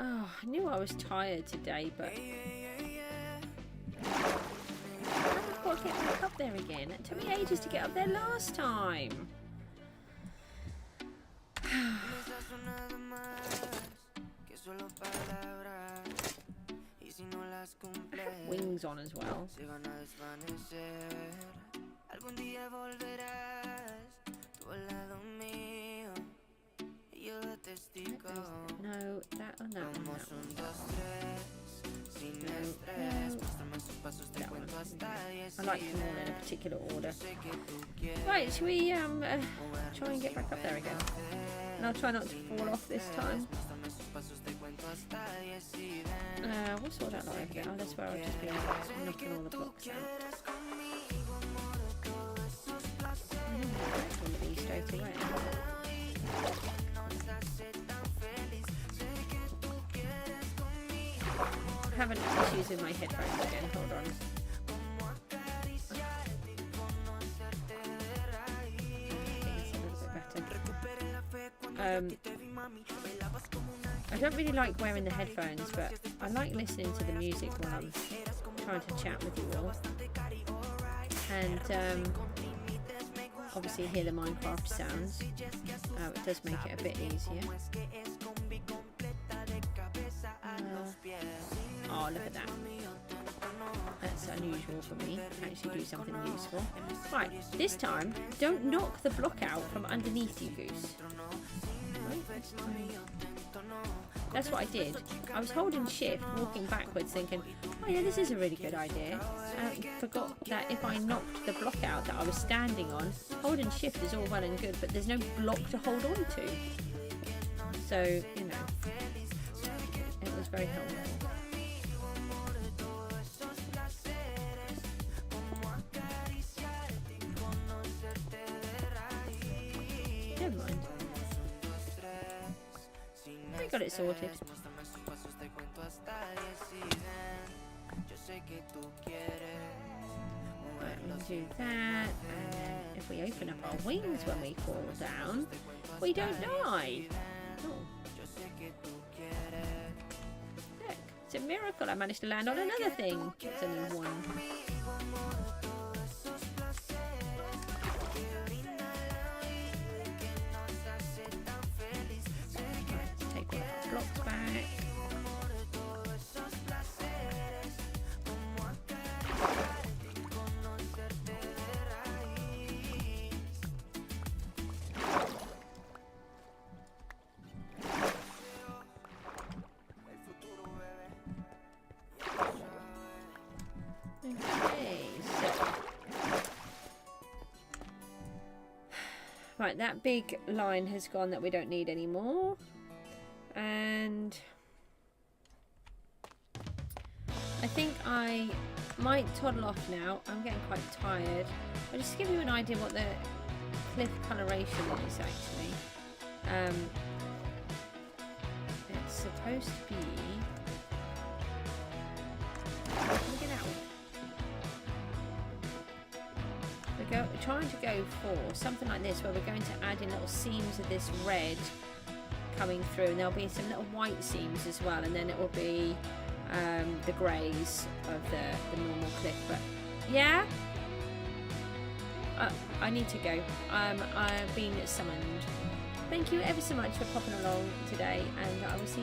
Oh, I knew I was tired today, but I've got to get back up there again. It took me ages to get up there last time. I have wings on as well. No, that or that one. That one. I like them all in a particular order. Right, shall we try and get back up there again? And I'll try not to fall off this time. What sort of like it? Oh, that's where I'll just be knocking all the blocks out. That's going to be straight away. Having issues with my headphones again. Hold on. I don't really like wearing the headphones, but I like listening to the music while I'm trying to chat with you all. And obviously hear the Minecraft sounds. It does make it a bit easier. Oh, look at that. That's unusual for me. Actually do something useful. Right, this time, don't knock the block out from underneath you, Goose. Right, that's what I did. I was holding shift, walking backwards, thinking, oh yeah, this is a really good idea. I forgot that if I knocked the block out that I was standing on, holding shift is all well and good, but there's no block to hold on to. So, you know, it was very helpful. Never mind. We got it sorted. Right, we'll do that, and then if we open up our wings when we fall down, we don't die. Oh. Look, it's a miracle I managed to land on another thing. It's only one. Right, that big line has gone that we don't need anymore. And I think I might toddle off now. I'm getting quite tired. I'll just give you an idea what the cliff coloration is actually. It's supposed to be... Let me get out. We're trying to go for something like this, where we're going to add in little seams of this red coming through, and there'll be some little white seams as well, and then it will be the greys of the normal cliff. But yeah, I need to go. I've been summoned. Thank you ever so much for popping along today, and I will see you